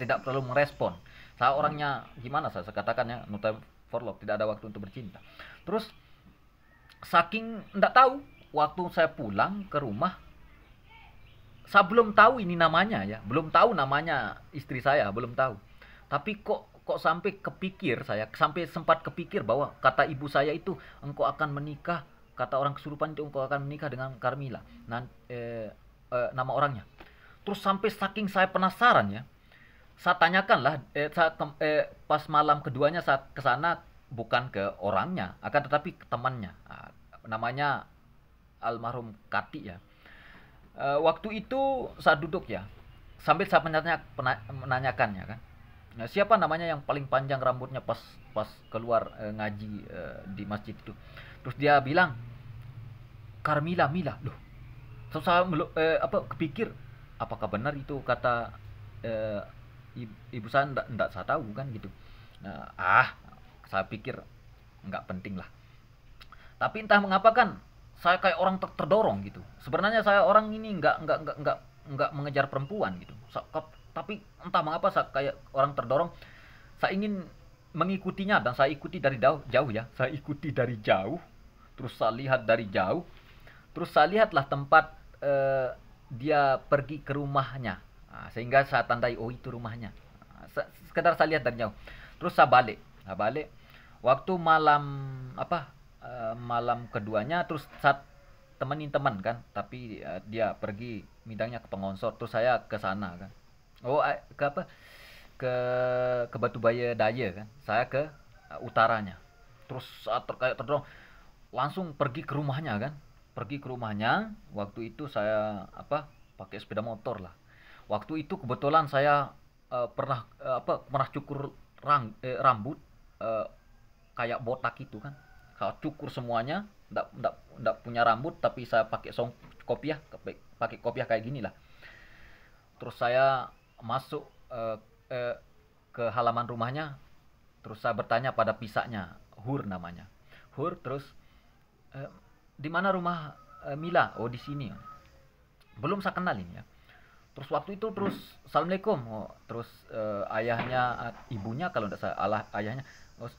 tidak terlalu merespon. Saya orangnya gimana, saya katakannya no time for love, tidak ada waktu untuk bercinta. Terus saking tidak tahu, waktu saya pulang ke rumah, saya belum tahu ini namanya ya, belum tahu namanya istri saya, belum tahu. Tapi kok kok sampai kepikir, saya sampai sempat kepikir bahwa kata ibu saya itu, engkau akan menikah, kata orang kesurupan itu, engkau akan menikah dengan Carmila. Nama orangnya. Terus sampai saking saya penasaran ya, saya tanyakan lah, pas malam keduanya saat ke sana, bukan ke orangnya, akan tetapi ke temannya. Namanya almarhum Kati ya. Waktu itu saat duduk ya, sambil saya menanyakannya kan, nah, siapa namanya yang paling panjang rambutnya pas pas keluar ngaji di masjid itu. Terus dia bilang Carmila, Mila. Loh, so, saya kepikir, apakah benar itu kata eh, ibu saya, ndak saya tahu kan gitu. Nah, saya pikir nggak penting lah. Tapi entah mengapa kan saya kayak orang terdorong gitu. Sebenarnya saya orang ini nggak mengejar perempuan gitu. Tapi entah mengapa saya kayak orang terdorong. Saya ingin mengikutinya, dan saya ikuti dari jauh ya. Saya ikuti dari jauh. Terus saya lihat dari jauh. Terus saya lihatlah tempat dia pergi ke rumahnya. Sehingga saya tandai, oh itu rumahnya. Sekedar saya lihat dari jauh. Terus saya balik. Waktu malam malam keduanya, terus saat temenin teman kan, tapi dia pergi midangnya ke Pengonsor, terus saya ke sana kan. Ke apa, ke Batubaya Daya kan, saya ke utaranya. Terus saat kayak terdorong, langsung pergi ke rumahnya kan, pergi ke rumahnya. Waktu itu saya pakai sepeda motor lah. Waktu itu kebetulan saya pernah cukur rambut, eh, kayak botak itu kan, saya cukur semuanya, ndak punya rambut, tapi saya pakai kopiah, kayak gini lah. Terus saya masuk ke halaman rumahnya. Terus saya bertanya pada pisaknya, Hur namanya, Hur. Terus di mana rumah Mila? Oh, di sini. Belum saya kenalin ya. Terus waktu itu terus assalamualaikum. Terus ayahnya, ibunya kalau tidak salah, ayahnya, oh,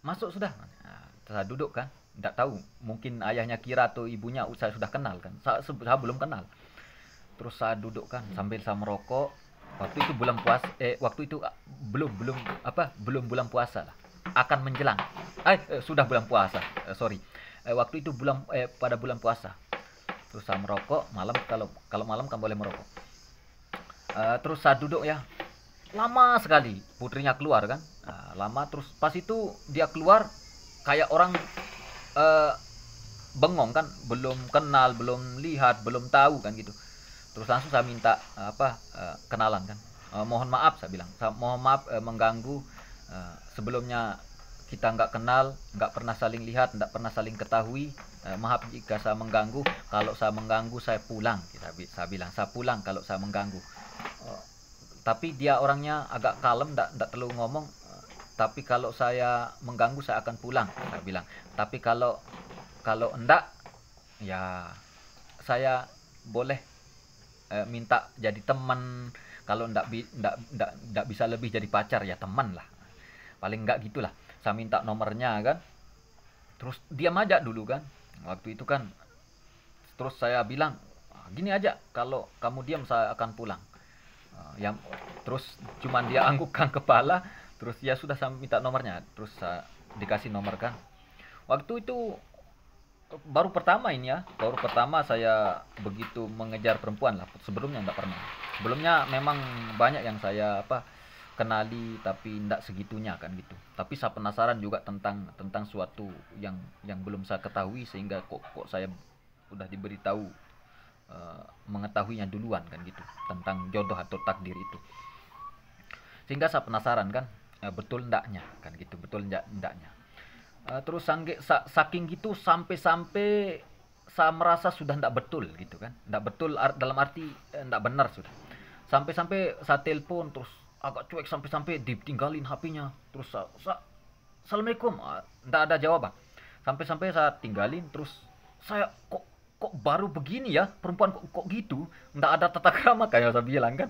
masuk sudah. Nah, saya duduk kan, tidak tahu, mungkin ayahnya kira atau ibunya saya sudah kenal kan, saya belum kenal. Terus saya duduk kan sambil saya merokok. Waktu itu bulan puasa, waktu itu belum bulan puasa lah. Akan menjelang. Sudah bulan puasa. Sorry. Waktu itu pada bulan puasa. Terus saya merokok malam, kalau malam kan boleh merokok. Terus saya duduk ya. Lama sekali putrinya keluar kan. Lama, terus pas itu dia keluar kayak orang eh, bengong kan, belum kenal, belum lihat, belum tahu kan gitu. Terus langsung saya minta kenalan kan. Mohon maaf, saya bilang, mohon maaf mengganggu. Sebelumnya kita nggak kenal, nggak pernah saling lihat, nggak pernah saling ketahui. Maaf jika saya mengganggu. Kalau saya mengganggu saya pulang, saya bilang saya pulang kalau saya mengganggu. Tapi dia orangnya agak kalem, nggak terlalu ngomong. Tapi kalau saya mengganggu saya akan pulang, saya bilang. Tapi kalau kalau enggak, ya saya boleh minta jadi teman. Kalau enggak bisa lebih jadi pacar, ya teman lah, paling enggak gitulah. Saya minta nomornya kan. Terus dia majak dulu kan waktu itu kan. Terus saya bilang, gini aja, kalau kamu diam saya akan pulang. Yang terus cuman dia anggukkan kepala. Terus ya sudah, saya minta nomornya. Terus saya dikasih nomor kan. Waktu itu baru pertama saya begitu mengejar perempuan lah. Sebelumnya enggak pernah. Sebelumnya memang banyak yang saya kenali, tapi enggak segitunya kan gitu. Tapi saya penasaran juga tentang suatu yang belum saya ketahui, sehingga kok saya udah diberitahu mengetahuinya duluan kan gitu, tentang jodoh atau takdir itu. Sehingga saya penasaran kan, betul ndaknya kan gitu, betul ndaknya. Terus saking gitu, sampai-sampai saya merasa sudah ndak betul gitu kan, ndak betul dalam arti ndak benar sudah. Sampai-sampai saya telepon, terus agak cuek, sampai-sampai ditinggalin HP-nya. Terus assalamualaikum, ndak ada jawaban. Sampai-sampai saya tinggalin. Terus saya kok baru begini ya, perempuan kok gitu, ndak ada tata krama kayak saya bilang kan.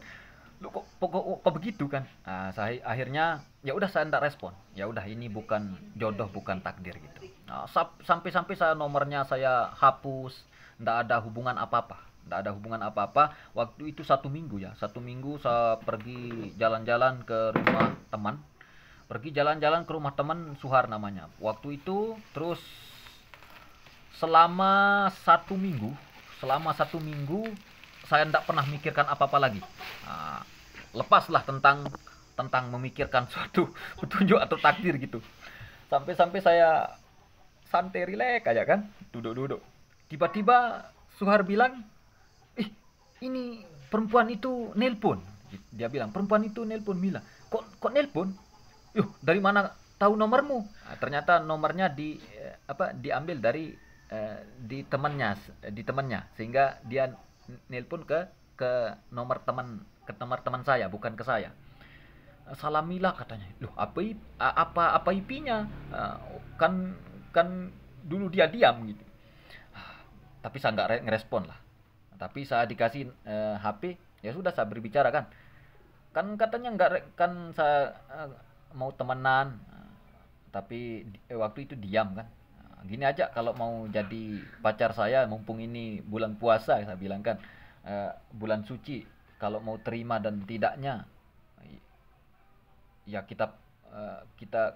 Lu kok begitu kan. Saya akhirnya ya udah, saya ndak respon. Ya udah, ini bukan jodoh, bukan takdir gitu. Sampai-sampai saya nomornya saya hapus. Ndak ada hubungan apa-apa, ndak ada hubungan apa-apa. Waktu itu 1 minggu ya, 1 minggu saya pergi jalan-jalan ke rumah teman. Pergi jalan-jalan ke rumah teman, Suhar namanya waktu itu. Terus selama 1 minggu, saya tidak pernah memikirkan apa-apa lagi. Lepaslah tentang memikirkan suatu petunjuk atau takdir gitu. Sampai-sampai saya santai, rileks aja kan, duduk-duduk. Tiba-tiba Suhar bilang, ini perempuan itu nelpon. Dia bilang, perempuan itu nelpon Mila. Kok nelpon? Dari mana tahu nomormu? Ternyata nomornya diambil dari di temannya, sehingga dia nelpon ke nomor teman saya, bukan ke saya. Salam Mila katanya. Loh, apa IP-nya? Kan dulu dia diam gitu. Tapi saya nggak ngerespon lah. Tapi saya dikasih HP, ya sudah, saya berbicara kan. Kan katanya nggak, kan saya mau temenan, tapi waktu itu diam kan. Gini aja, kalau mau jadi pacar saya, mumpung ini bulan puasa, saya bilang kan, bulan suci, kalau mau terima dan tidaknya, ya kita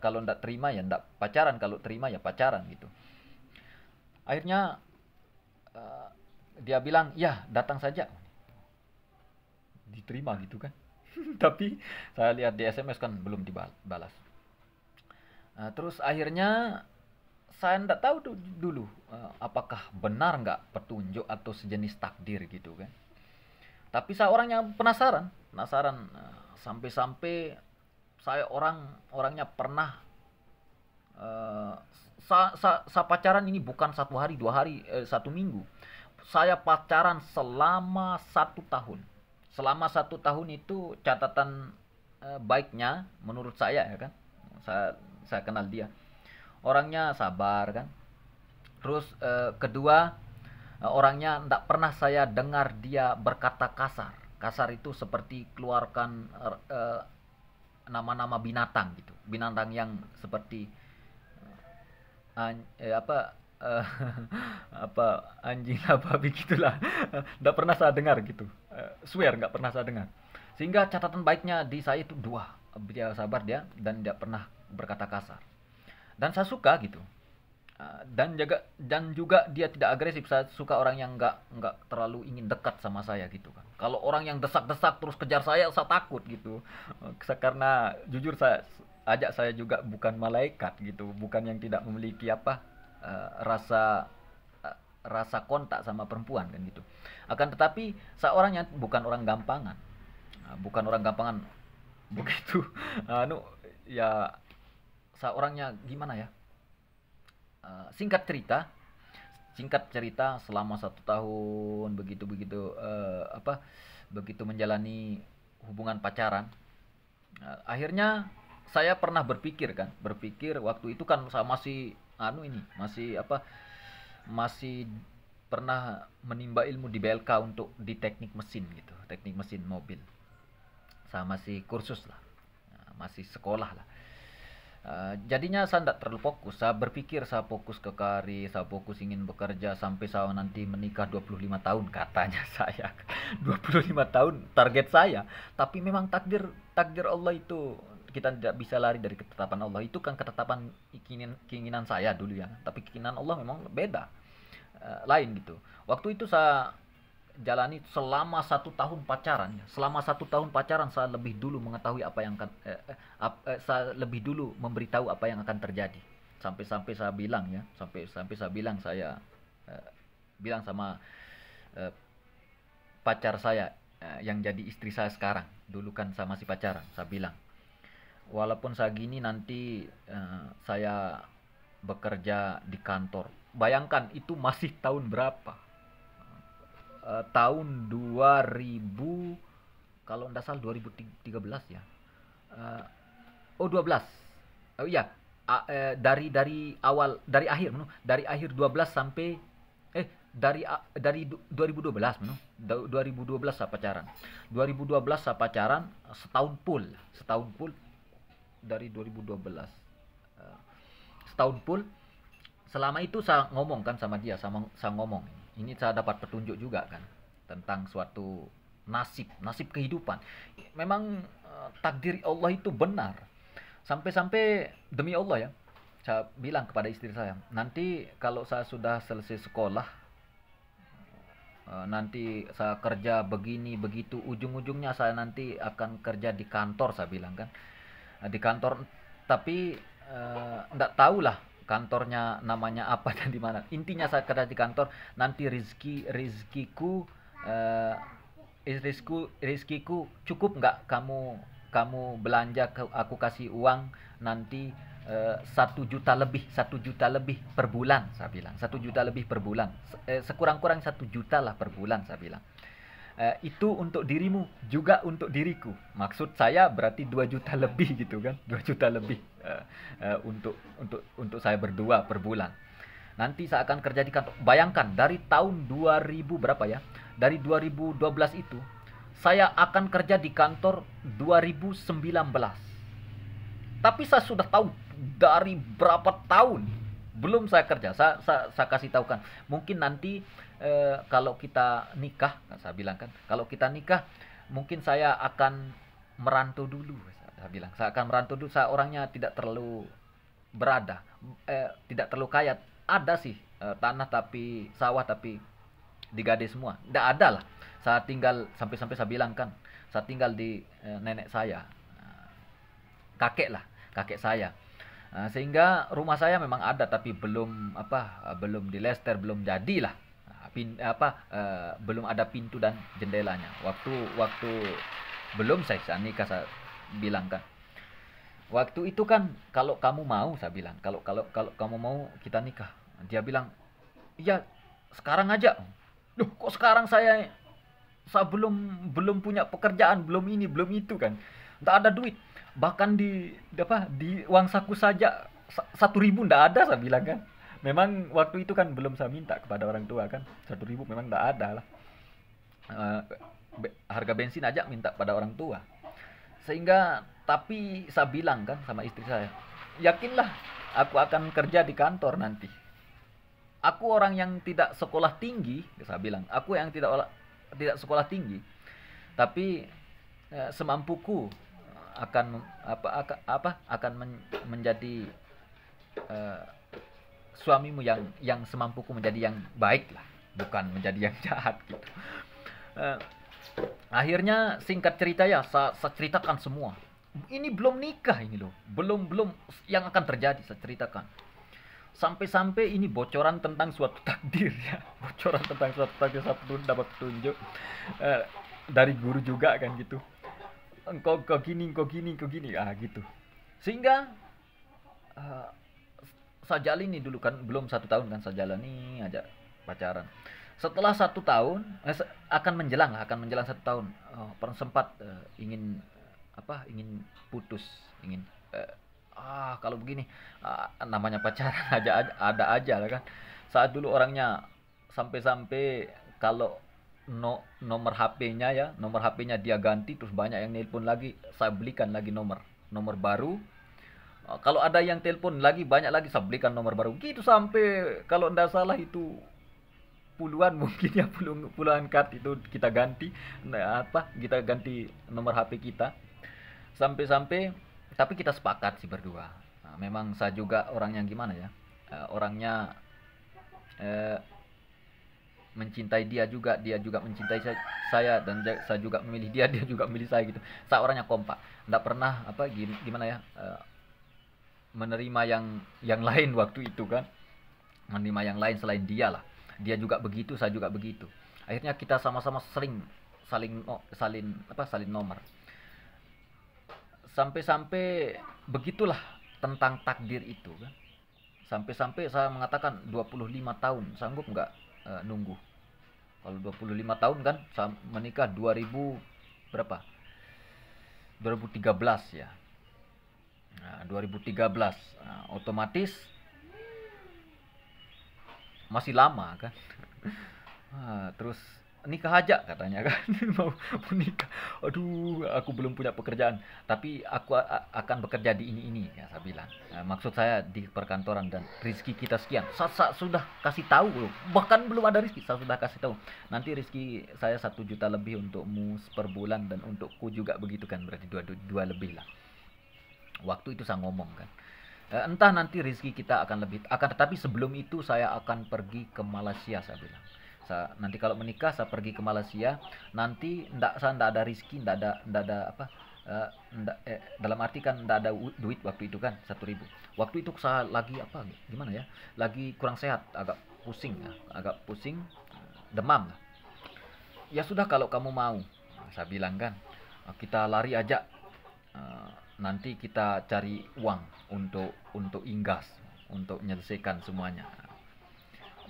kalau ndak terima ya ndak pacaran, kalau terima ya pacaran gitu. Akhirnya dia bilang, ya datang saja. Diterima gitu kan. Tapi saya lihat di SMS kan belum dibalas. Terus akhirnya saya ndak tahu dulu apakah benar nggak petunjuk atau sejenis takdir gitu kan. Tapi saya orangnya penasaran. Sampai-sampai saya orangnya pernah saya pacaran ini bukan 1 hari 2 hari, 1 minggu. Saya pacaran selama 1 tahun. Selama 1 tahun itu catatan baiknya menurut saya ya kan. Saya kenal dia. Orangnya sabar kan. Terus kedua, orangnya ndak pernah saya dengar dia berkata kasar. Kasar itu seperti keluarkan nama-nama binatang gitu. Binatang yang seperti apa anjing apa begitulah. Nggak pernah saya dengar gitu. Swear nggak pernah saya dengar. Sehingga catatan baiknya di saya itu dua, dia sabar dia dan tidak pernah berkata kasar. Dan saya suka gitu. Dan juga dia tidak agresif. Saya suka orang yang nggak terlalu ingin dekat sama saya gitu kan. Kalau orang yang desak-desak terus kejar saya takut gitu. Karena jujur saya juga bukan malaikat gitu, bukan yang tidak memiliki rasa rasa kontak sama perempuan kan gitu. Akan tetapi seorang yang bukan orang gampangan. Bukan orang gampangan begitu. Anu ya, seorangnya gimana ya? Singkat cerita, selama 1 tahun begitu begitu menjalani hubungan pacaran, akhirnya saya pernah berpikir waktu itu kan saya masih masih pernah menimba ilmu di BLK untuk di teknik mesin gitu, teknik mesin mobil. Saya masih kursus lah, masih sekolah lah. Jadinya saya tidak terlalu fokus. Saya fokus ke karir, saya fokus ingin bekerja sampai saya nanti menikah 25 tahun katanya saya. 25 tahun target saya. Tapi memang takdir takdir Allah itu kita tidak bisa lari dari ketetapan Allah. Itu kan ketetapan keinginan saya dulu ya. Tapi keinginan Allah memang beda. Lain gitu. Waktu itu saya jalani selama 1 tahun pacaran. Selama 1 tahun pacaran saya lebih dulu mengetahui apa yang akan saya lebih dulu memberitahu apa yang akan terjadi. Sampai-sampai saya bilang ya, sampai saya bilang bilang sama eh, pacar saya yang jadi istri saya sekarang. Dulu kan saya masih pacaran. Saya bilang, walaupun saya gini nanti saya bekerja di kantor. Bayangkan itu masih tahun berapa? Tahun 2000, kalau tidak salah 2013 ya. Eh, 12. Oh iya, dari akhir dari akhir 12 sampai dari 2012 menu. 2012 saya pacaran. 2012 saya pacaran setahun full. Setahun full dari 2012. Eh, Setahun full. Selama itu saya ngomong kan sama dia, saya ngomong ini saya dapat petunjuk juga kan tentang suatu nasib kehidupan. Memang takdir Allah itu benar. Sampai-sampai demi Allah ya, saya bilang kepada istri saya, nanti kalau saya sudah selesai sekolah, nanti saya kerja begini begitu, ujung-ujungnya saya nanti akan kerja di kantor, saya bilang kan. Di kantor, tapi enggak tahulah kantornya namanya apa dan di mana. Intinya saya kerja di kantor, nanti eh, rizkiku cukup nggak kamu kamu belanja aku kasih uang nanti 1 juta lebih, 1 juta lebih per bulan, saya bilang 1 juta lebih per bulan, sekurang-kurang 1 juta lah per bulan, saya bilang. Itu untuk dirimu juga untuk diriku. Maksud saya berarti 2 juta lebih gitu kan, 2 juta lebih untuk saya berdua per bulan. Nanti saya akan kerja di kantor. Bayangkan dari tahun 2000 berapa ya? Dari 2012 itu saya akan kerja di kantor 2019. Tapi saya sudah tahu dari berapa tahun belum saya kerja. Saya kasih tahu kan. Mungkin nanti kalau kita nikah, saya bilang kan, kalau kita nikah mungkin saya akan merantau dulu. Saya bilang, saya akan merantau dulu. Saya orangnya tidak terlalu tidak terlalu kaya. Ada sih tanah tapi sawah tapi digade semua. Tidak ada lah. Saya tinggal sampai-sampai saya bilang kan, saya tinggal di nenek saya, kakek saya. Sehingga rumah saya memang ada tapi belum dilester, belum jadilah. Belum ada pintu dan jendelanya. Waktu belum saya nikah, saya bilang kan. Waktu itu kan kalau kamu mau, saya bilang, kalau kamu mau kita nikah. Dia bilang, "Iya, sekarang aja." Loh, kok sekarang saya belum punya pekerjaan, belum ini, belum itu kan. Enggak ada duit. Bahkan di uang saku saja 1.000 enggak ada, saya bilang kan. Memang waktu itu kan belum saya minta kepada orang tua kan. 1.000 memang enggak ada lah. Eh, Harga bensin aja minta pada orang tua. Sehingga tapi saya bilang kan sama istri saya, yakinlah aku akan kerja di kantor nanti. Aku orang yang tidak sekolah tinggi, saya bilang, aku yang tidak sekolah tinggi. Tapi semampuku akan menjadi eh, suamimu yang semampuku menjadi yang baik lah, bukan menjadi yang jahat gitu. Eh, Akhirnya singkat cerita ya, saya ceritakan semua. Ini belum nikah ini loh, belum belum yang akan terjadi saya ceritakan. Sampai-sampai ini bocoran tentang suatu takdir ya, bocoran tentang suatu takdir, saya pun dapat petunjuk eh, dari guru juga kan gitu. Engkau gini, engkau gini, engkau gini, gitu. Sehingga eh, saya jalani dulu kan, belum 1 tahun kan saya jalani aja pacaran. Setelah 1 tahun akan menjelang 1 tahun, pernah sempat ingin ingin putus, ingin eh, kalau begini namanya pacaran aja ada aja lah kan. Saat dulu orangnya sampai-sampai kalau nomor HP-nya ya, nomor HP-nya dia ganti, terus banyak yang nelpon lagi, saya belikan lagi nomor nomor baru. Kalau ada yang telepon lagi banyak lagi, saya belikan nomor baru. Gitu sampai kalau ndak salah itu puluhan mungkin ya, puluhan card itu kita ganti. Nah, kita ganti nomor HP kita. Sampai-sampai tapi kita sepakat sih berdua. Nah, memang saya juga orangnya gimana ya? Orangnya eh, mencintai dia juga mencintai saya, dan saya juga memilih dia, dia juga memilih saya gitu. Saya orangnya kompak. Nggak pernah gimana ya? Menerima yang lain waktu itu kan, menerima yang lain selain dia lah. Dia juga begitu, saya juga begitu. Akhirnya kita sama-sama sering saling salin nomor. Sampai-sampai begitulah tentang takdir itu kan. Sampai-sampai saya mengatakan 25 tahun sanggup nggak nunggu. Kalau 25 tahun kan, saya menikah 2000 berapa? 2013 ya. Nah, 2013, otomatis masih lama kan. Terus nikah aja katanya kan. mau nikah, aduh aku belum punya pekerjaan, tapi aku akan bekerja di ini ya saya bilang. Maksud saya di perkantoran, dan rezeki kita sekian. Saya sudah kasih tahu loh, bahkan belum ada rezeki saya sudah kasih tahu, nanti rezeki saya 1 juta lebih untukmu per bulan, dan untukku juga begitu kan, berarti dua lebih lah. Waktu itu saya ngomong kan, entah nanti rezeki kita akan lebih, tetapi sebelum itu saya akan pergi ke Malaysia saya bilang. Nanti kalau menikah saya pergi ke Malaysia, nanti saya ndak ada rezeki, ndak ada dalam arti kan ndak ada duit waktu itu kan, 1.000. Waktu itu saya lagi gimana ya, lagi kurang sehat, agak pusing ya, demam. Ya sudah kalau kamu mau, saya bilang kan, kita lari aja. Nanti kita cari uang untuk inggas, untuk menyelesaikan semuanya.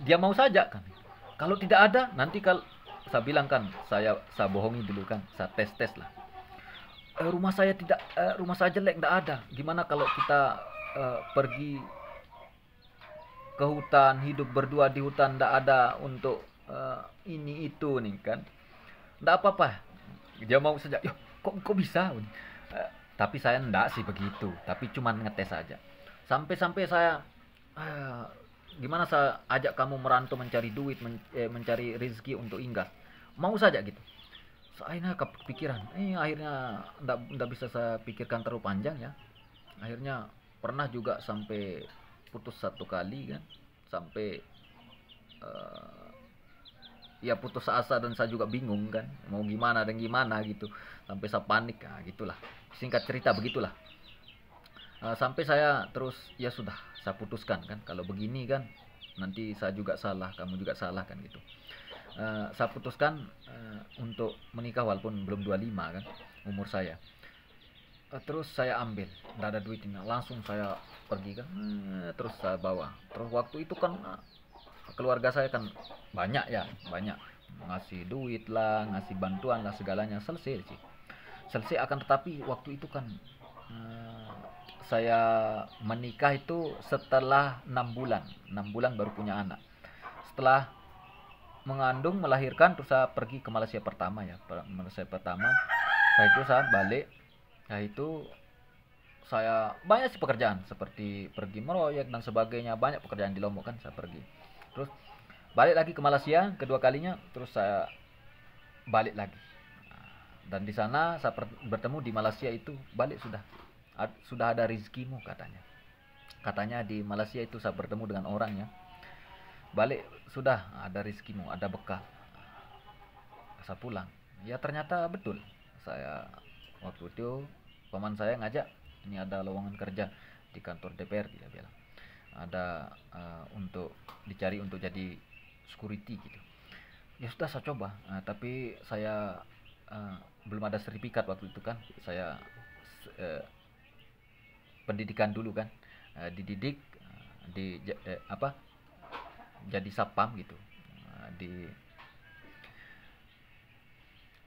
Dia mau saja kan. Kalau tidak ada, nanti kalau saya bilang kan, saya bohongi dulu kan, saya tes lah. Rumah saya jelek, tidak ada. Gimana kalau kita pergi ke hutan, hidup berdua di hutan, tidak ada untuk ini itu nih kan. Tidak apa-apa. Dia mau saja. Yo, kok bisa? Tapi saya enggak sih begitu, tapi cuman ngetes saja. Sampai-sampai saya gimana saya ajak kamu merantau mencari duit, mencari rezeki untuk inggas. Mau saja gitu. Saya kepikiran. Akhirnya enggak bisa saya pikirkan terlalu panjang ya. Akhirnya pernah juga sampai putus 1 kali kan. Sampai ya putus asa, dan saya juga bingung kan, mau gimana dan gimana gitu, sampai saya panik. Gitulah, singkat cerita begitulah. Sampai saya terus ya sudah, saya putuskan kan, kalau begini kan nanti saya juga salah, kamu juga salah kan gitu. Saya putuskan untuk menikah walaupun belum 25 kan umur saya. Terus saya ambil, nggak ada duitnya, langsung saya pergi kan. Terus saya bawa, terus waktu itu kan keluarga saya kan banyak ngasih duit lah, ngasih bantuan lah, segalanya selesai akan. Tetapi waktu itu kan saya menikah itu setelah 6 bulan baru punya anak. Setelah mengandung, melahirkan, terus saya pergi ke Malaysia pertama. Setelah itu saya balik. Nah itu saya banyak sih pekerjaan, seperti pergi meroyek dan sebagainya, banyak pekerjaan di Lombok kan saya pergi. Terus balik lagi ke Malaysia kedua kalinya, terus saya balik lagi. Dan di sana saya bertemu di Malaysia itu, balik sudah ada rizkimu katanya. Katanya di Malaysia itu saya bertemu dengan orang ya, balik sudah ada rizkimu, ada bekal. Saya pulang. Ya ternyata betul. Saya waktu itu paman saya ngajak, ini ada lowongan kerja di kantor DPR, dia bilang. Ada untuk dicari untuk jadi security gitu. Ya sudah saya coba, tapi saya belum ada sertifikat waktu itu kan. Saya pendidikan dulu kan, dididik di apa, jadi sapam gitu. Di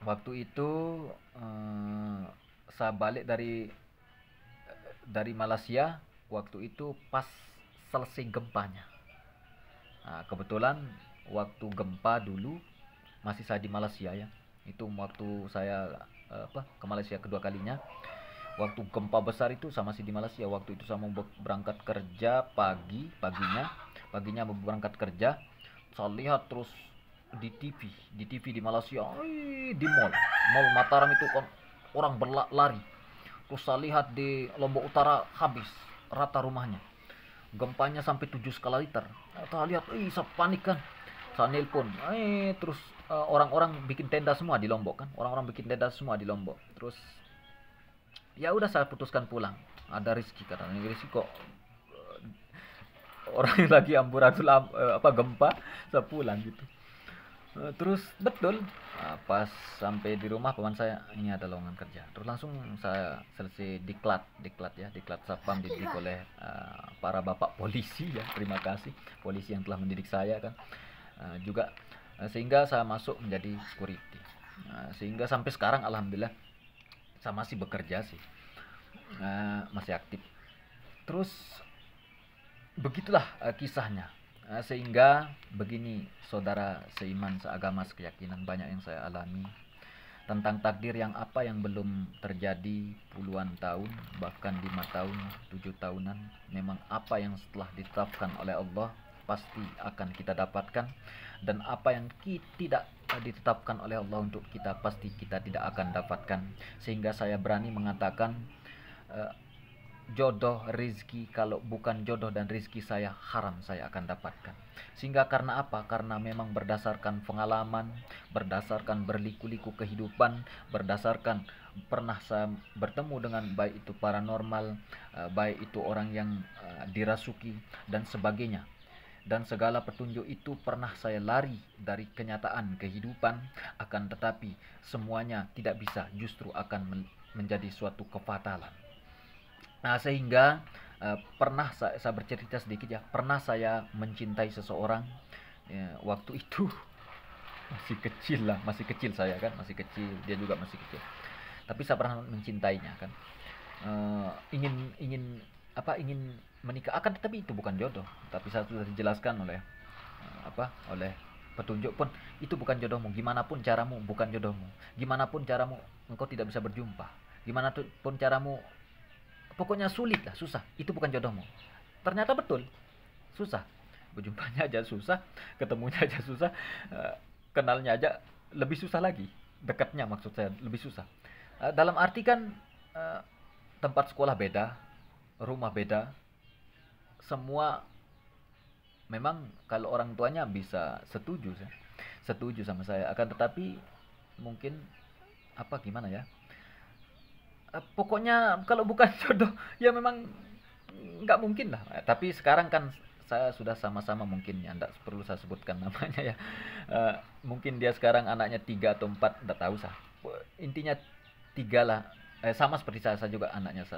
waktu itu saya balik dari Malaysia waktu itu pas selesai gempanya. Kebetulan waktu gempa dulu masih saya di Malaysia ya. Itu waktu saya ke Malaysia kedua kalinya. Waktu gempa besar itu saya masih di Malaysia. Waktu itu saya mau berangkat kerja paginya mau berangkat kerja. Saya lihat terus di TV di Malaysia, di mall Mataram itu kan orang berlari. Terus saya lihat di Lombok Utara habis rata rumahnya. Gempanya sampai 7 skala Richter. Saya lihat, saya panik kan. Saya nelpon, terus orang-orang bikin tenda semua di Lombok kan. Orang-orang bikin tenda semua di Lombok. Terus ya udah saya putuskan pulang. Ada rezeki katanya, rezeki kok orang yang lagi amburadul gempa, saya pulang gitu. Terus betul, pas sampai di rumah paman saya, ini ada lowongan kerja. Terus langsung saya selesai diklat ya, diklat sapam dididik oleh para bapak polisi ya. Terima kasih polisi yang telah mendidik saya kan. Juga sehingga saya masuk menjadi security. Sehingga sampai sekarang alhamdulillah saya masih bekerja sih. Masih aktif. Terus begitulah kisahnya. Sehingga begini saudara seiman, seagama, sekeyakinan, banyak yang saya alami tentang takdir yang apa yang belum terjadi puluhan tahun, bahkan 5 tahun, 7 tahunan. Memang apa yang setelah ditetapkan oleh Allah pasti akan kita dapatkan, dan apa yang tidak ditetapkan oleh Allah untuk kita pasti kita tidak akan dapatkan. Sehingga saya berani mengatakan jodoh, rizki, kalau bukan jodoh dan rizki saya, haram saya akan dapatkan. Sehingga karena apa? Karena memang berdasarkan pengalaman, berdasarkan berliku-liku kehidupan, berdasarkan pernah saya bertemu dengan baik itu paranormal, baik itu orang yang dirasuki dan sebagainya. Dan segala petunjuk itu pernah saya lari dari kenyataan kehidupan, akan tetapi semuanya tidak bisa, justru akan menjadi suatu kefatalan. Sehingga pernah saya bercerita sedikit ya, pernah saya mencintai seseorang ya, waktu itu masih kecil saya kan, masih kecil, dia juga masih kecil. Tapi saya pernah mencintainya kan, ingin menikah, akan tetapi itu bukan jodoh. Tapi saya sudah dijelaskan oleh oleh petunjuk pun, itu bukan jodohmu. Gimana pun caramu, bukan jodohmu. Gimana pun caramu, engkau tidak bisa berjumpa. Gimana pun caramu, pokoknya sulit lah, susah. Itu bukan jodohmu. Ternyata betul, susah. Berjumpanya aja susah, ketemunya aja susah, kenalnya aja lebih susah lagi. Dekatnya maksud saya lebih susah. Dalam arti kan tempat sekolah beda, rumah beda, semua memang kalau orang tuanya bisa setuju sama saya. Akan tetapi mungkin gimana ya? Pokoknya kalau bukan jodoh ya memang nggak mungkin lah. Tapi sekarang kan saya sudah sama-sama, mungkin ya nggak perlu saya sebutkan namanya ya. Mungkin dia sekarang anaknya 3 atau 4, nggak tahu sah. Intinya 3 lah. Sama seperti saya juga anak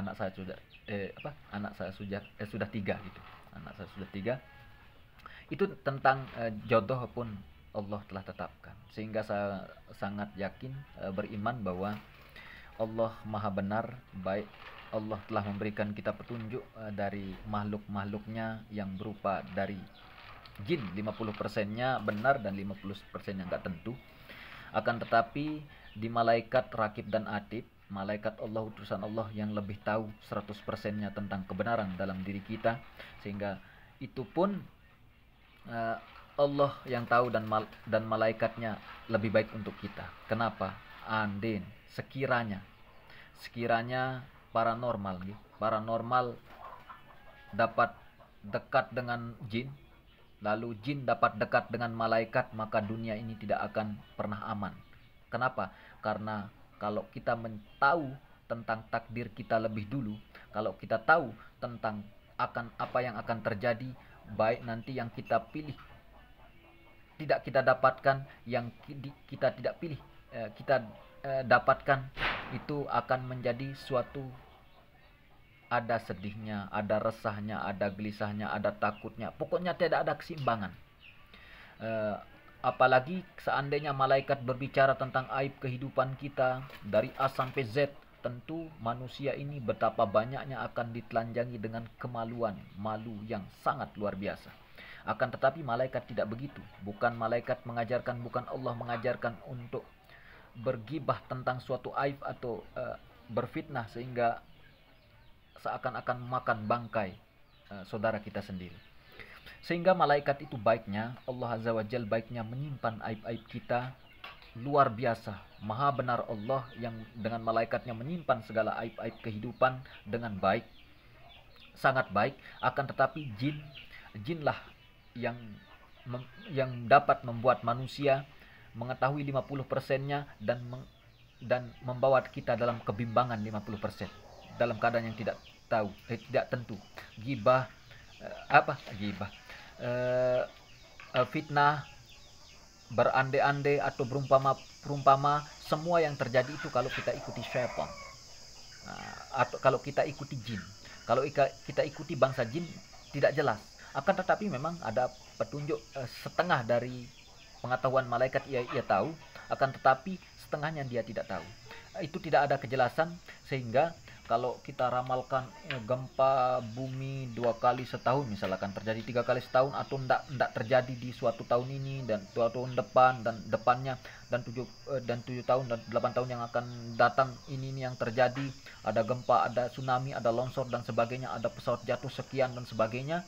saya sudah 3 gitu. Anak saya sudah 3. Itu tentang jodoh pun Allah telah tetapkan. Sehingga saya sangat yakin, beriman bahwa Allah maha benar, baik. Allah telah memberikan kita petunjuk dari makhluk-makhluknya yang berupa dari jin, 50%-nya benar dan 50%-nya enggak tentu. Akan tetapi di malaikat rakib dan atid, malaikat Allah, utusan Allah yang lebih tahu 100%-nya tentang kebenaran dalam diri kita. Sehingga itu pun Allah yang tahu, dan malaikatnya lebih baik untuk kita. Kenapa? seandainya, sekiranya paranormal dapat dekat dengan jin, lalu jin dapat dekat dengan malaikat, maka dunia ini tidak akan pernah aman. Kenapa? Karena kalau kita tahu tentang takdir kita lebih dulu, kalau kita tahu tentang akan apa yang akan terjadi, baik nanti yang kita pilih tidak kita dapatkan, yang kita tidak pilih kita dapatkan, itu akan menjadi suatu, ada sedihnya, ada resahnya, ada gelisahnya, ada takutnya. Pokoknya tidak ada keseimbangan. Apalagi seandainya malaikat berbicara tentang aib kehidupan kita dari A sampai Z, tentu manusia ini betapa banyaknya akan ditelanjangi dengan kemaluan, malu yang sangat luar biasa. Akan tetapi malaikat tidak begitu. Bukan malaikat mengajarkan, bukan Allah mengajarkan untuk bergibah tentang suatu aib atau berfitnah sehingga seakan-akan makan bangkai saudara kita sendiri. Sehingga malaikat itu baiknya, Allah Azza wa Jalla baiknya menyimpan aib-aib kita. Luar biasa, maha benar Allah yang dengan malaikatnya menyimpan segala aib-aib kehidupan dengan baik, sangat baik. Akan tetapi jinlah yang dapat membuat manusia mengetahui 50%-nya dan membawa kita dalam kebimbangan 50%, dalam keadaan yang tidak tahu, tidak tentu. Gibah, fitnah, berandai-andai atau berumpama semua yang terjadi itu kalau kita ikuti syaitan, atau kalau kita ikuti jin. Kalau kita ikuti bangsa jin tidak jelas. Akan tetapi memang ada petunjuk, setengah dari pengetahuan malaikat ia tahu, akan tetapi setengahnya dia tidak tahu. Itu tidak ada kejelasan, sehingga kalau kita ramalkan gempa bumi 2 kali setahun, misalkan terjadi 3 kali setahun, atau tidak terjadi di suatu tahun ini dan tahun depan dan depannya, dan 7 tahun dan 8 tahun yang akan datang, ini yang terjadi, ada gempa, ada tsunami, ada longsor dan sebagainya, ada pesawat jatuh sekian dan sebagainya.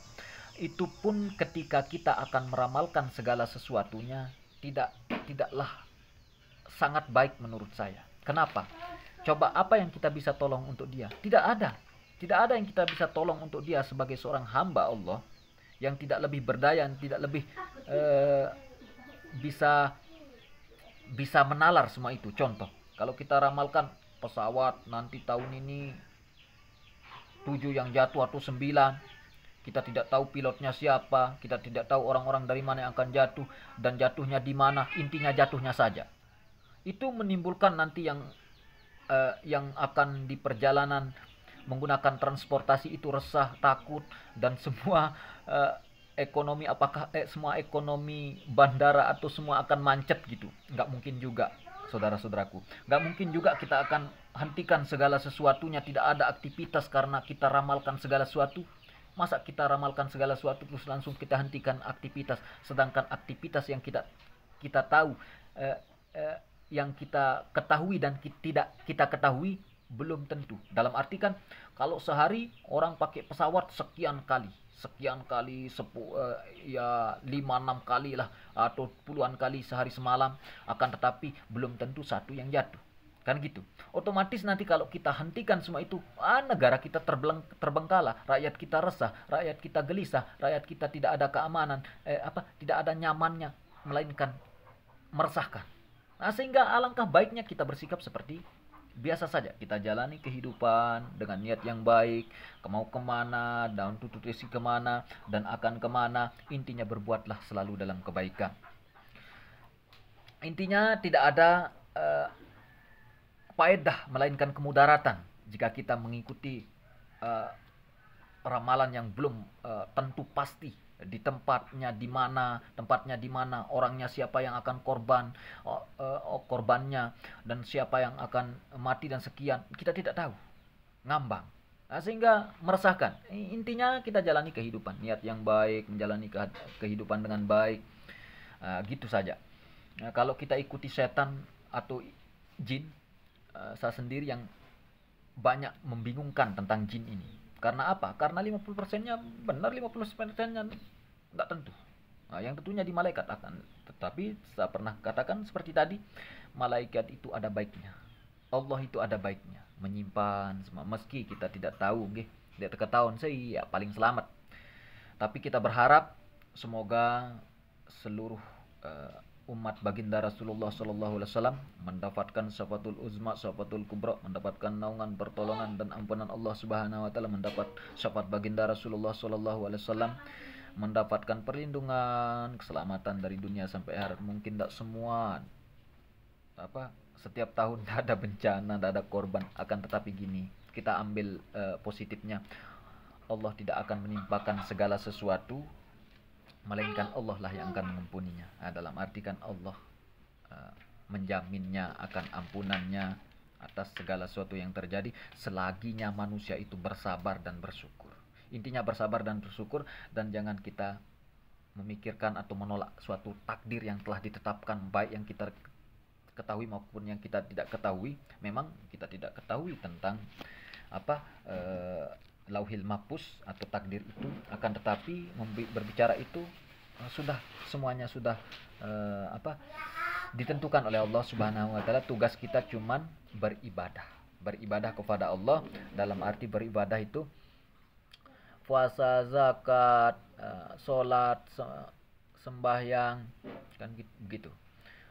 Itu pun ketika kita akan meramalkan segala sesuatunya, tidaklah sangat baik menurut saya. Kenapa? Coba apa yang kita bisa tolong untuk dia? Tidak ada. Tidak ada yang kita bisa tolong untuk dia sebagai seorang hamba Allah yang tidak lebih berdaya, yang tidak lebih bisa menalar semua itu. Contoh, kalau kita ramalkan pesawat nanti tahun ini 7 yang jatuh atau 9, kita tidak tahu pilotnya siapa, kita tidak tahu orang-orang dari mana yang akan jatuh dan jatuhnya di mana, intinya jatuhnya saja. Itu menimbulkan nanti yang akan di perjalanan menggunakan transportasi itu resah, takut, dan semua ekonomi, apakah semua ekonomi bandara atau semua akan mancet gitu. Nggak mungkin juga, saudara-saudaraku. Nggak mungkin juga kita akan hentikan segala sesuatunya, tidak ada aktivitas karena kita ramalkan segala sesuatu. Masa kita ramalkan segala sesuatu terus langsung kita hentikan aktivitas, sedangkan aktivitas yang kita tahu, yang kita ketahui dan tidak kita ketahui belum tentu. Dalam arti kan, kalau sehari orang pakai pesawat sekian kali, ya 5-6 kali lah, atau puluhan kali sehari semalam, akan tetapi belum tentu satu yang jatuh. Kan gitu. Otomatis nanti kalau kita hentikan semua itu, negara kita terbengkalai, rakyat kita resah, rakyat kita gelisah, rakyat kita tidak ada keamanan, tidak ada nyamannya, melainkan meresahkan. Nah, sehingga alangkah baiknya kita bersikap seperti biasa saja. Kita jalani kehidupan dengan niat yang baik, mau kemana, dan tutup isi kemana, dan akan kemana. Intinya berbuatlah selalu dalam kebaikan. Intinya tidak ada faedah melainkan kemudaratan jika kita mengikuti ramalan yang belum tentu pasti di tempatnya di mana, orangnya siapa yang akan korbannya, dan siapa yang akan mati dan sekian, kita tidak tahu, ngambang. Nah, sehingga meresahkan. Intinya kita jalani kehidupan, niat yang baik, menjalani kehidupan dengan baik, gitu saja. Nah, kalau kita ikuti setan atau jin, saya sendiri yang banyak membingungkan tentang jin ini. Karena apa? Karena 50%-nya benar, 50%-nya tidak tentu. Nah, yang tentunya di malaikat akan. Tetapi saya pernah katakan seperti tadi, malaikat itu ada baiknya. Allah itu ada baiknya, menyimpan semua. Meski kita tidak tahu, tidak ketahuan saya paling selamat. Tapi kita berharap semoga seluruh umat baginda Rasulullah Sallallahu Alaihi Wasallam mendapatkan syafatul uzma, syafatul kubra, mendapatkan naungan, pertolongan dan ampunan Allah Subhanahu Wa Taala, mendapat syafaat baginda Rasulullah Sallallahu Alaihi Wasallam, mendapatkan perlindungan, keselamatan dari dunia sampai akhirat. Mungkin tidak semua setiap tahun tidak ada bencana, tidak ada korban, akan tetapi gini, kita ambil positifnya. Allah tidak akan menimpakan segala sesuatu, melainkan Allah lah yang akan mengampuninya. Dalam arti kan Allah menjaminnya akan ampunannya atas segala sesuatu yang terjadi selaginya manusia itu bersabar dan bersyukur. Intinya bersabar dan bersyukur, dan jangan kita memikirkan atau menolak suatu takdir yang telah ditetapkan, baik yang kita ketahui maupun yang kita tidak ketahui. Memang kita tidak ketahui tentang Lauhil Mahfuz atau takdir itu, akan tetapi berbicara itu sudah semuanya sudah ditentukan oleh Allah Subhanahu Wa Taala. Tugas kita cuman beribadah kepada Allah. Dalam arti beribadah itu puasa, zakat, sholat, sembahyang, kan begitu.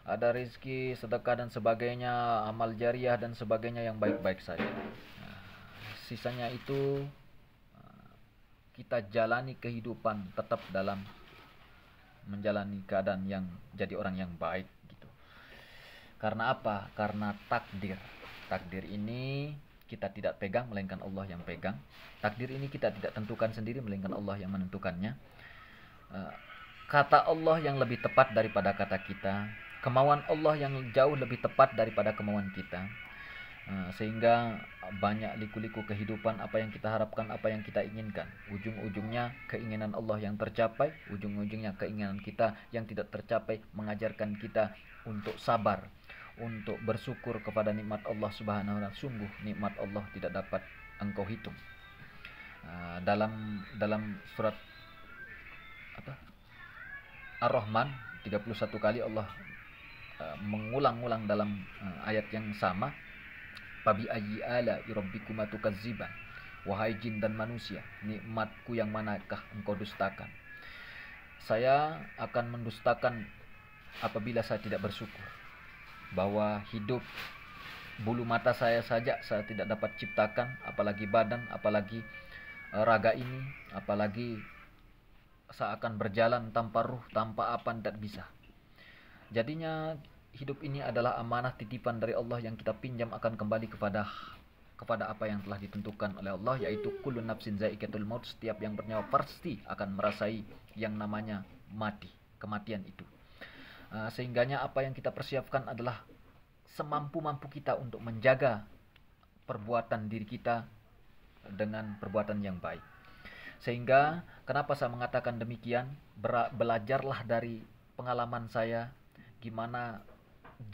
Ada rizki, sedekah dan sebagainya, amal jariah dan sebagainya yang baik-baik saja. Sisanya itu kita jalani kehidupan tetap dalam menjalani keadaan yang jadi orang yang baik gitu. Karena apa? Karena takdir. Takdir ini kita tidak pegang, melainkan Allah yang pegang. Takdir ini kita tidak tentukan sendiri, melainkan Allah yang menentukannya. Kata Allah yang lebih tepat daripada kata kita, kemauan Allah yang jauh lebih tepat daripada kemauan kita. Sehingga banyak liku-liku kehidupan, apa yang kita harapkan, apa yang kita inginkan, ujung-ujungnya keinginan Allah yang tercapai, ujung-ujungnya keinginan kita yang tidak tercapai, mengajarkan kita untuk sabar, untuk bersyukur kepada nikmat Allah Subhanahu wa Ta'ala. Sungguh nikmat Allah tidak dapat engkau hitung. Dalam surat Ar-Rahman 31 kali Allah mengulang-ulang dalam ayat yang sama, Fabi ayyi ala rabbikuma tukadziban, wahai jin dan manusia, nikmatku yang manakah engkau dustakan? Saya akan mendustakan apabila saya tidak bersyukur bahwa hidup bulu mata saya saja saya tidak dapat ciptakan, apalagi badan, apalagi raga ini, apalagi saya akan berjalan tanpa ruh, tanpa apa, tidak bisa. Jadinya hidup ini adalah amanah titipan dari Allah yang kita pinjam akan kembali kepada apa yang telah ditentukan oleh Allah, yaitu kullu nafsin za'iqatul maut, setiap yang bernyawa pasti akan merasai yang namanya mati, kematian itu. Sehingganya apa yang kita persiapkan adalah semampu-mampu kita untuk menjaga perbuatan diri kita dengan perbuatan yang baik. Sehingga kenapa saya mengatakan demikian, belajarlah dari pengalaman saya gimana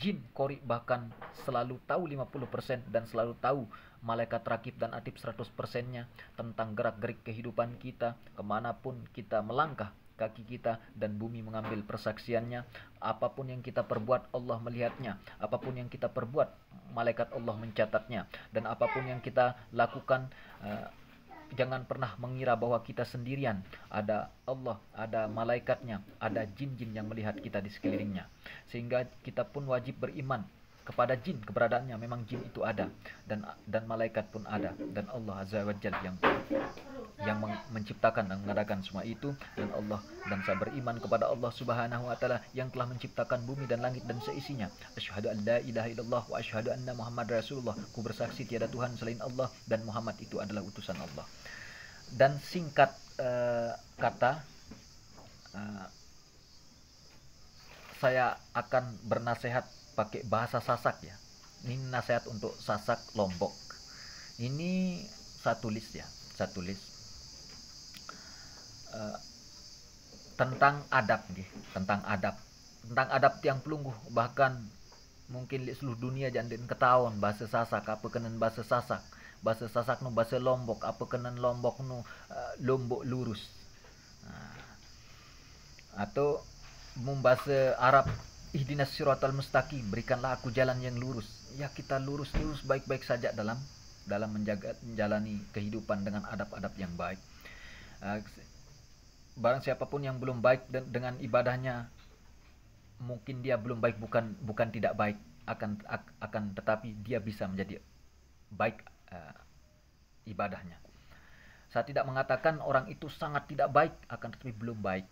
jin kori bahkan selalu tahu 50% dan selalu tahu malaikat rakib dan atib 100%-nya tentang gerak-gerik kehidupan kita, kemanapun kita melangkah kaki kita, dan bumi mengambil persaksiannya. Apapun yang kita perbuat Allah melihatnya, apapun yang kita perbuat malaikat Allah mencatatnya, dan apapun yang kita lakukan jangan pernah mengira bahwa kita sendirian. Ada Allah, ada malaikatnya, ada jin-jin yang melihat kita di sekelilingnya. Sehingga kita pun wajib beriman kepada jin, keberadaannya. Memang jin itu ada, dan malaikat pun ada, dan Allah Azza wa Jalla yang menciptakan dan mengadakan semua itu. Dan saya beriman kepada Allah Subhanahu wa Ta'ala yang telah menciptakan bumi dan langit dan seisinya. Asyhadu an la ilaha illallah wa asyhadu anna Muhammad Rasulullah. Ku bersaksi tiada Tuhan selain Allah dan Muhammad itu adalah utusan Allah. Dan singkat kata, saya akan bernasehat pakai bahasa Sasak ya. Ini nasihat untuk Sasak Lombok. Ini saya tulis tentang adab nih, tentang adab tiang pelungguh, bahkan mungkin di seluruh dunia jangan ketahuan bahasa Sasak apa kenan bahasa Sasak nu bahasa Lombok apa kenan Lombok nu Lombok lurus, atau bahasa Arab ihdinas siratal mustaqim, berikanlah aku jalan yang lurus. Ya, kita lurus baik-baik saja dalam menjalani kehidupan dengan adab-adab yang baik. Barang siapapun yang belum baik dengan ibadahnya, mungkin dia belum baik, bukan tidak baik, akan tetapi dia bisa menjadi baik ibadahnya. Saya tidak mengatakan orang itu sangat tidak baik, akan tetapi belum baik.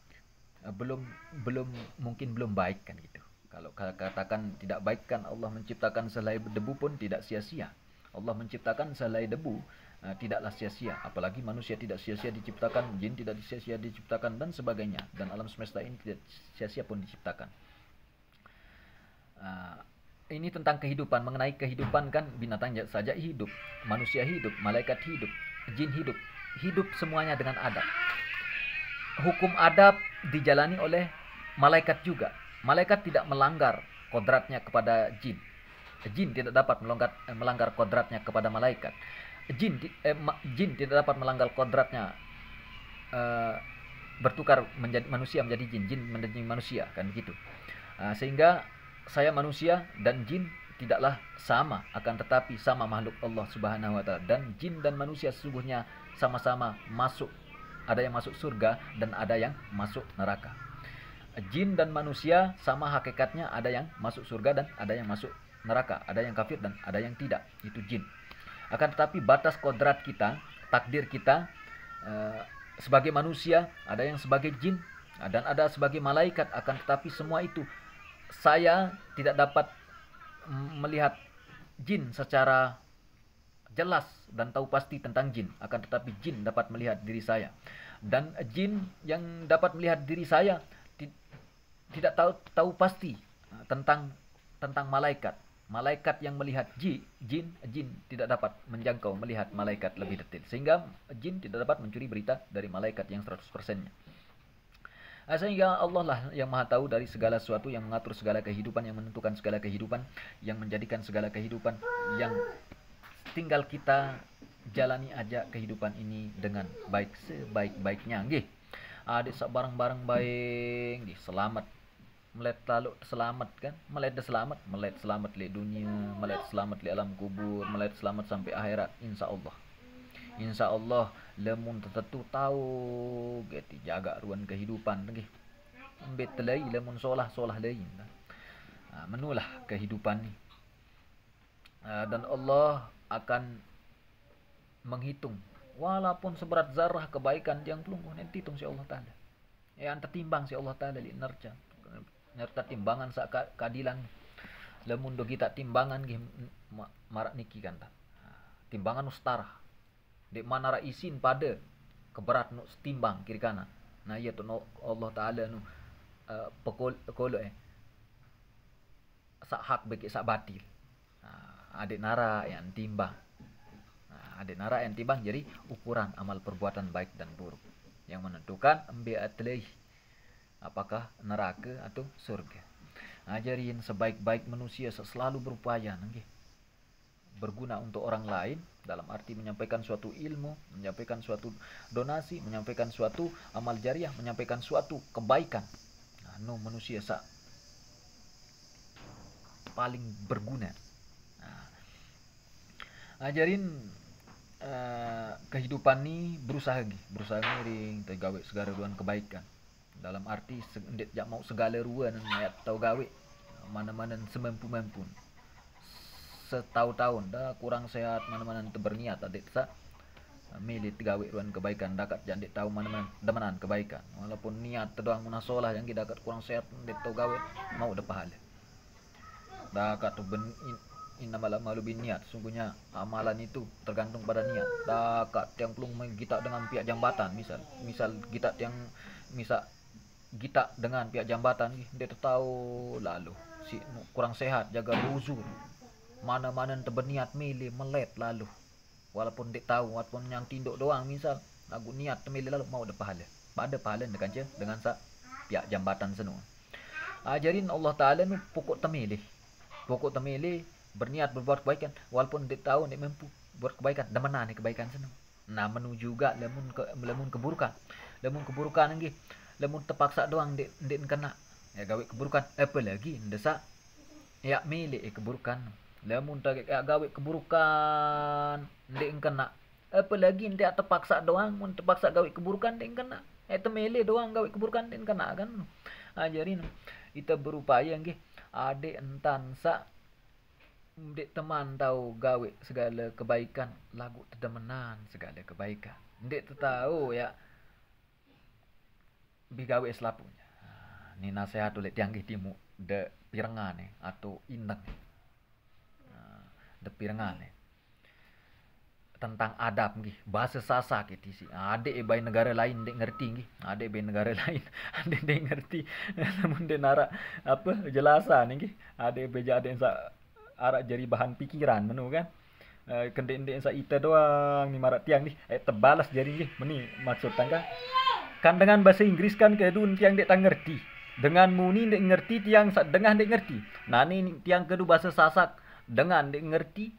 Mungkin belum baik kan gitu. Kalau katakan tidak baik, kan Allah menciptakan sehelai debu pun tidak sia-sia. Allah menciptakan sehelai debu tidaklah sia-sia. Apalagi manusia tidak sia-sia diciptakan, jin tidak sia-sia diciptakan, dan sebagainya. Dan alam semesta ini tidak sia-sia pun diciptakan. Ini tentang kehidupan. Mengenai kehidupan, kan binatang saja hidup, manusia hidup, malaikat hidup, jin hidup. Hidup semuanya dengan adab. Hukum adab dijalani oleh malaikat juga. Malaikat tidak melanggar kodratnya kepada jin. Jin tidak dapat melanggar kodratnya kepada malaikat. Jin tidak dapat melanggar kodratnya bertukar menjadi manusia menjadi jin menjadi manusia, kan begitu. Sehingga saya manusia dan jin tidaklah sama, akan tetapi sama makhluk Allah Subhanahu wa taala. Dan jin dan manusia sesungguhnya sama-sama masuk, ada yang masuk surga dan ada yang masuk neraka. Jin dan manusia sama hakikatnya, ada yang masuk surga dan ada yang masuk neraka, ada yang kafir dan ada yang tidak, itu jin. Akan tetapi batas kodrat kita, takdir kita sebagai manusia, ada yang sebagai jin dan ada sebagai malaikat. Akan tetapi semua itu saya tidak dapat melihat jin secara jelas dan tahu pasti tentang jin, akan tetapi jin dapat melihat diri saya. Dan jin yang dapat melihat diri saya tidak tahu pasti tentang malaikat. Malaikat yang melihat jin tidak dapat menjangkau melihat malaikat lebih detail, sehingga jin tidak dapat mencuri berita dari malaikat yang 100%-nya. Sehingga Allah lah yang maha tahu dari segala sesuatu, yang mengatur segala kehidupan, yang menentukan segala kehidupan, yang menjadikan segala kehidupan, yang tinggal kita jalani aja kehidupan ini dengan baik sebaik-baiknya nggih. Adik sak barang-barang baik nggih, selamat melet lalu selamat kan, melet selamat li dunia, melet selamat li alam kubur, melet selamat sampai akhirat, insya Allah lemun tertentu tahu gitu jaga ruan kehidupan nggih. Ambet telai lemun solah lain menulah kehidupan ni. Dan Allah akan menghitung walaupun seberat zarah kebaikan yang pelungguh nanti hitung si Allah taala. Anta timbang si Allah taala li nerja timbangan sak keadilan. Lamun do kita timbangan nggih marak niki kan ta. Timbangan ustara. Dek mana ra isin pada keberat nu timbang kiri kanan. Nah iya tu Allah taala nu pekol sak hak beki sak batil. Adik nara yang timbang. Adik nara yang timbang jadi ukuran amal perbuatan baik dan buruk yang menentukan ambil atleh apakah neraka atau surga. Ajarin sebaik-baik manusia selalu berupaya nggih berguna untuk orang lain, dalam arti menyampaikan suatu ilmu, menyampaikan suatu donasi, menyampaikan suatu amal jariah, menyampaikan suatu kebaikan. Manusia paling berguna. Ajarin kehidupan ni berusaha ngiring gawe segala ruan kebaikan, dalam arti ndet jak mau segala ruan ayat tau gawe mana-mana semampu-mampu setahun-tahun dah kurang sehat mana-mana berniat adik sa milih gawe ruan kebaikan dakat jak ndet tahu mana-mana demanan kebaikan, walaupun niat doang munasolah yang dakat kurang sehat ndet tau gawe mau ada pahala dakat tu innamal a'malu binniyat, sungguhnya amalan itu tergantung pada niat. Dakat yang pelung kita dengan pihak jambatan, misal kita dengan pihak jambatan dia tahu lalu si kurang sehat jaga uzur mana-mana berniat milih melet lalu walaupun dia tahu walaupun yang tinduk doang misal aku niat milih lalu mau ada pahala dengan sa pihak jambatan senu. Ajarin Allah taala nu pokok temilih berniat berbuat kebaikan walaupun dia tahu dia mampu buat kebaikan demenan kebaikan senu. Nah menuju juga lemun keburukan nggih, lemun terpaksa doang dia kena ya gawe keburukan, apalagi ndesak ya milik keburukan. Lamun tak ya gawe keburukan ndek kena, apalagi ndek terpaksa doang, mun terpaksa gawe keburukan ndek kena. Temele doang gawe keburukan ndek kena kan. Ajarin kita berupaya nggih adik entan sak ndek teman tahu gawe segala kebaikan, lagu tedemenan segala kebaikan. Ndek tahu ya bigawe selapunya. Ni nasihat oleh tiang timu de pirengan atau indang. De pirengan tentang adab nggih, bahasa Sasak itu sih. Adik bay negara lain dek ngerti nggih. Adik bay negara lain adik dek ngerti. Namun de nara apa jelasan nggih. Adik beja adik sa arak jadi bahan pikiran menu kan. Kendek-ndek sa ita doang ni marak tiang nih. Tebalas jadi nggih. Meni maksud tangga. Kan dengan bahasa Inggris kan kedun tiang dek tak ngerti. Dengan muni dek ngerti tiang sak dengah dek ngerti. Nah ni tiang kedua bahasa Sasak dengan dek ngerti.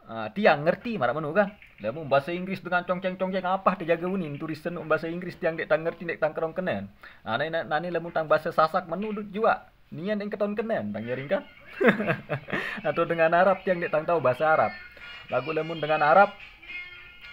Tiang ngerti marak menu kan. Lamun bahasa Inggris dengan congceng-congceng apa terjaga unin turis senuk bahasa Inggris tiang dek tak ngerti dek tang kerong kenen. Nani lamun tang bahasa Sasak menu juga. Nian dek keton kenen tang nyaring kan. Atau dengan Arab tiang dek tang tahu bahasa Arab. Lagu lamun dengan Arab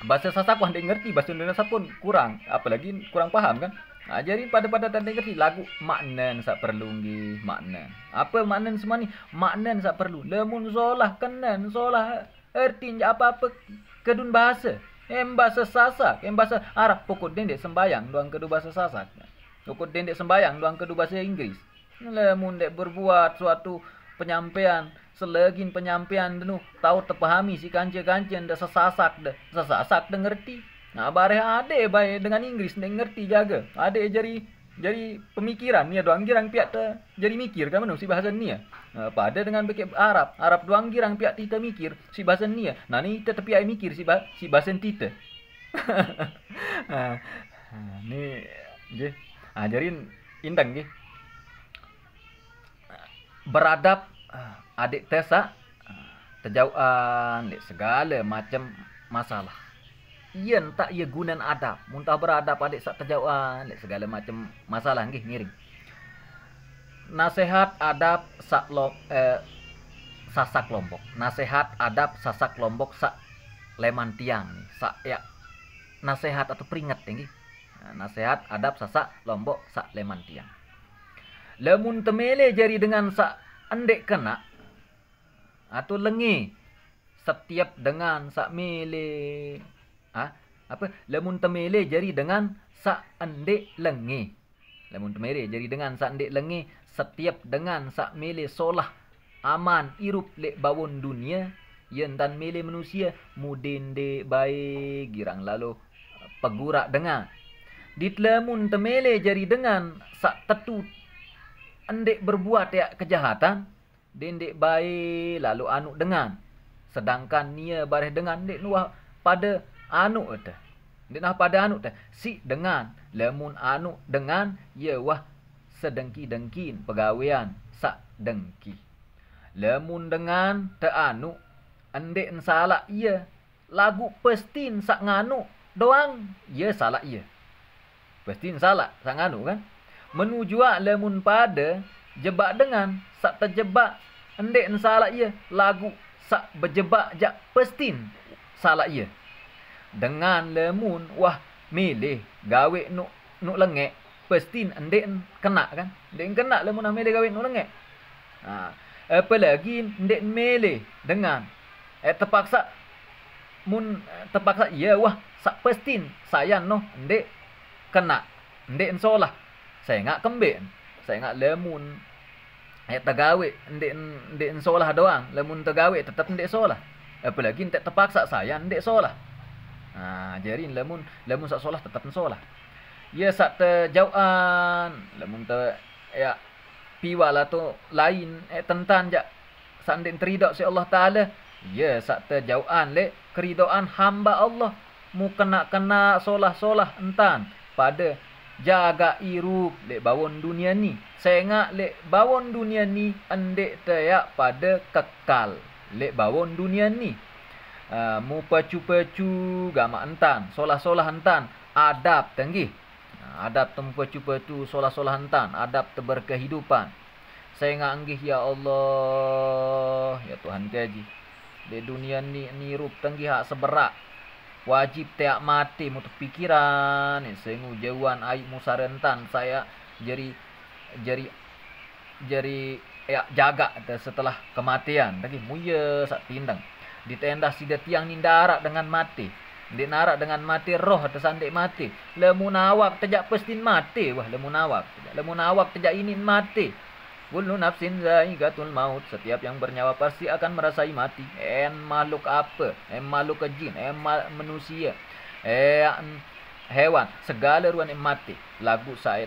bahasa Sasak wah dek ngerti, bahasa Indonesia pun kurang, apalagi kurang paham kan. Ajarin pada tanda ngerti lagu maknan sak perlu nggih, maknan. Apa maknan semua ni? Maknan sak perlu. Lamun solah kenen, solah erti apa-apa kedun bahasa. Bahasa Sasak, bahasa Arab pokok dendek sembayang doang kedua bahasa Sasak. Pokok dendek sembayang doang kedua bahasa Inggris. Lamun dek berbuat suatu penyampaian, selegin penyampaian denu tahu terpahami si kanca-kanca ndak sesasak de ngerti. Nah bareh ade bae dengan Inggris ndak ngerti jaga. Ade jadi pemikiran ni doang girang piat jadi mikir kan menu si bahasa ni. Pada dengan beke Arab doang girang piat kita mikir si bahasa ni. Nah ni kita tepi ai mikir si bahasa kita. Ni nggih. Ajarin indang nggih. Beradab adik tesa terjauhan dek segala macam masalah. Ia tak ia gunan adab. Muntah beradab adik sak terjauhan dek segala macam masalah nggih ngiring. Nasihat adab Sasak Lombok. Nasihat adab Sasak Lombok sak leman tiang nih. Sak ya nasihat atau peringat nggih. Nasihat adab Sasak Lombok sak leman tiang. Lamun temele jari dengan sak endek kena atau lengi setiap dengan sak mele lamun temele jari dengan sak endek lengi. Lamun temele jari dengan sak endek lengi setiap dengan sak mele solah aman irup lek bawon dunia yen tan mele manusia mudin de baik girang lalu pegurak dengan dit lamun temele jari dengan sak tetu endek berbuat ya kejahatan, dendek baik lalu anu dengan. Sedangkan nia bareh dengan dek nuah pada anu eta. Dek nah pada anu teh si dengan lamun anu dengan ye wah sedengki-dengkin pegawean sak dengki. Lamun dengan te anu endek salah ia lagu pestin sak nganu doang ye salah ia. Pestin salah sak nganu kan. Menuju lamun pada jebak dengan sak terjebak endek salah ia lagu sak berjebak jak pestin salah ia. Dengan lamun wah milih gawe nuk lengek pestin endek kena kan. Endek kena lamun milih gawe nuk lengek. Apalagi endek milih dengan terpaksa ia wah sak pestin sayang noh endek kena endek solah. Saya ngak kembik. Saya ngak lemun tergawe ndek solah doang. Lemun tergawe tetap ndek solah. Apalagi ndek terpaksa saya ndek solah. Jadi lemun sak solah tetap solah. Ya sak terjauhan lemun ter ya piwala tu lain tentan jak sak ndek teridok si Allah Taala. Ya sak terjauhan lek keridaan hamba Allah mu kena solah entan pada jaga irup lek bawon dunia ni. Saya ngak lek bawon dunia ni endek tayak pada kekal lek bawon dunia ni. Mu pacu-pacu gama entan, solah-solah entan, adab tenggih. Adab tempa-cupa tu solah-solah hantan, adab berkehidupan. Saya nganggih ya Allah, ya Tuhan kaji. Di dunia ni rup tenggi hak seberak. Wajib tiak mati mutu pikiran, sengu jauhan aib musa rentan saya jari ya jaga setelah kematian. Lagi muya sak tindang. Di tenda sida tiang ni darak dengan mati. Di narak dengan mati roh tersandik mati. Lemun awak tejak pestin mati. Wah lemun awak tejak inin mati. Kullu nafsin za'iqatul maut. Setiap yang bernyawa pasti akan merasai mati. Makhluk apa? Makhluk jin, manusia, hewan, segala ruan mati. Lagu saya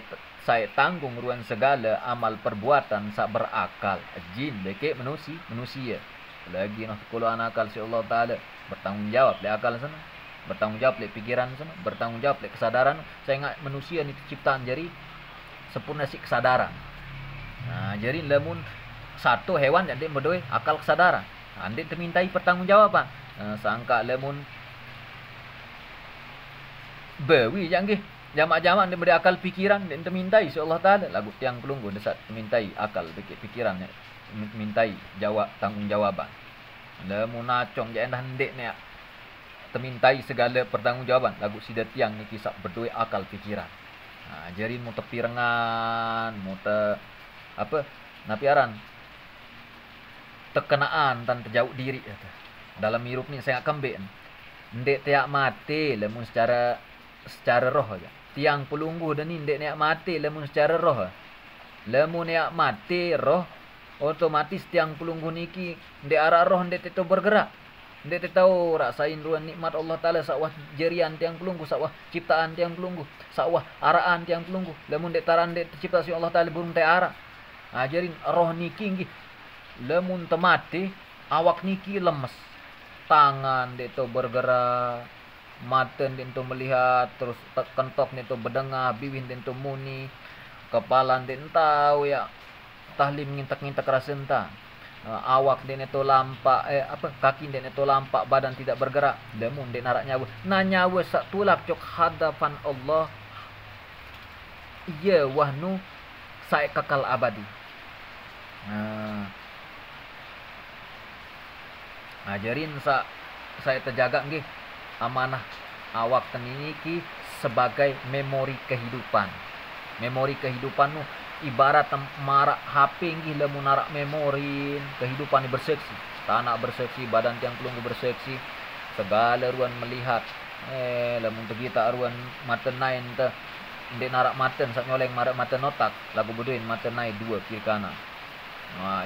tanggung ruan segala amal perbuatan sak berakal. Jin bekek manusia. Lagi noh kalau anakal si Allah Taala bertanggungjawab le akal sana, bertanggungjawab le pikiran sana, bertanggungjawab le kesadaran. Saya ingat manusia ni ciptaan jari sempurna si kesadaran. Nah, jadi lemun satu hewan yang dia berdua akal kesadaran. Anda termintai pertanggungjawaban. Sangka lemun bewi janggih jamak-jamak dia beri akal pikiran dia termintai si Allah Taala lagu tiang pelunggu desat termintai akal pikiran mintai jawab tanggungjawab. Lemun nacong je endah ndek ni termintai segala pertanggungjawaban lagu sida tiang ni kisah berdua akal pikiran. Jadi mu tepirengan, mu apa napiaran tekenaan dan terjauh diri dalam hidup ni saya kembik ndek tiak mati lemun secara roh aja. Tiang pelungguh dan ni ndek niak mati lemun secara roh. Lemun niak mati roh otomatis tiang pelungguh niki ndek arah roh ndek teto bergerak. Ndek tahu rasain ruan nikmat Allah Taala sawah jerian tiang pelungguh, sawah ciptaan tiang pelungguh, sawah araan tiang pelungguh. Lemun ndek taran ndek cipta si Allah Taala burung teh arah. Ajarin roh niki nggih lemun temati awak niki lemes. Tangan deto bergerak, mata deto melihat, terus kentok deto berdengar, bibir deto muni, kepala deto tahu ya tahlim ngintak-ngintak rasa entah. Awak deto lampak kaki deto lampak, badan tidak bergerak. Lemun det narak nyawa. Na nyawa sak tulak cok hadapan Allah. Ya wahnu saya kekal abadi. Ajarin saya terjaga nggih amanah awak teniniki sebagai memori kehidupan. Memori kehidupan nu ibarat marak HP nggih lemun narak memori kehidupan ni berseksi. Tanah berseksi, badan tiang pelunggu berseksi, segala ruan melihat. Lemun kita ruan mata nain teh ndek narak mata sak nyoleng marak mata notak lagu beduin mata naik dua kiri kanan.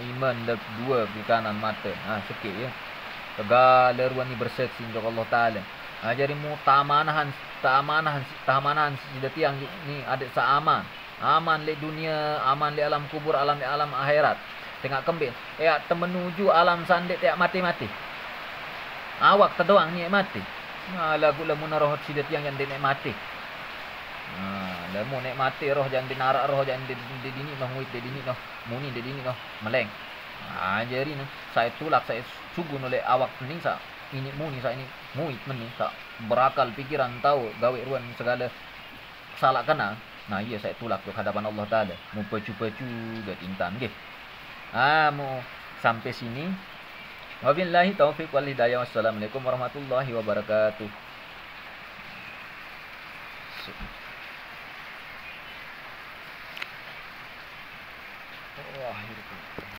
Iman dak dua kiri kanan mata. Sikit ya. Segala ruan ni berseksi untuk Allah Taala. Jadi mu tamanahan sidatiang ni ada saaman. Aman le dunia, aman le alam kubur, alam le alam akhirat. Tengah kembing. Menuju alam sandet tiak mati-mati. Awak terdoang ni mati. Lagu lemun roh sidatiang yang dia mati. Lemun nek mati roh jangan dinarak, roh jangan di dini noh muit di dini noh muni di dini noh meleng. Jadi saya tulak saya sugun oleh awak pening sa ini muni sa ini muit meni sa berakal pikiran tahu gawe ruan segala salah kena. Nah iya saya tulak ke hadapan Allah Taala. Mu pecu-pecu gat intan nggih. Mu sampai sini. Wabillahi taufiq wal hidayah. Wassalamualaikum warahmatullahi wabarakatuh.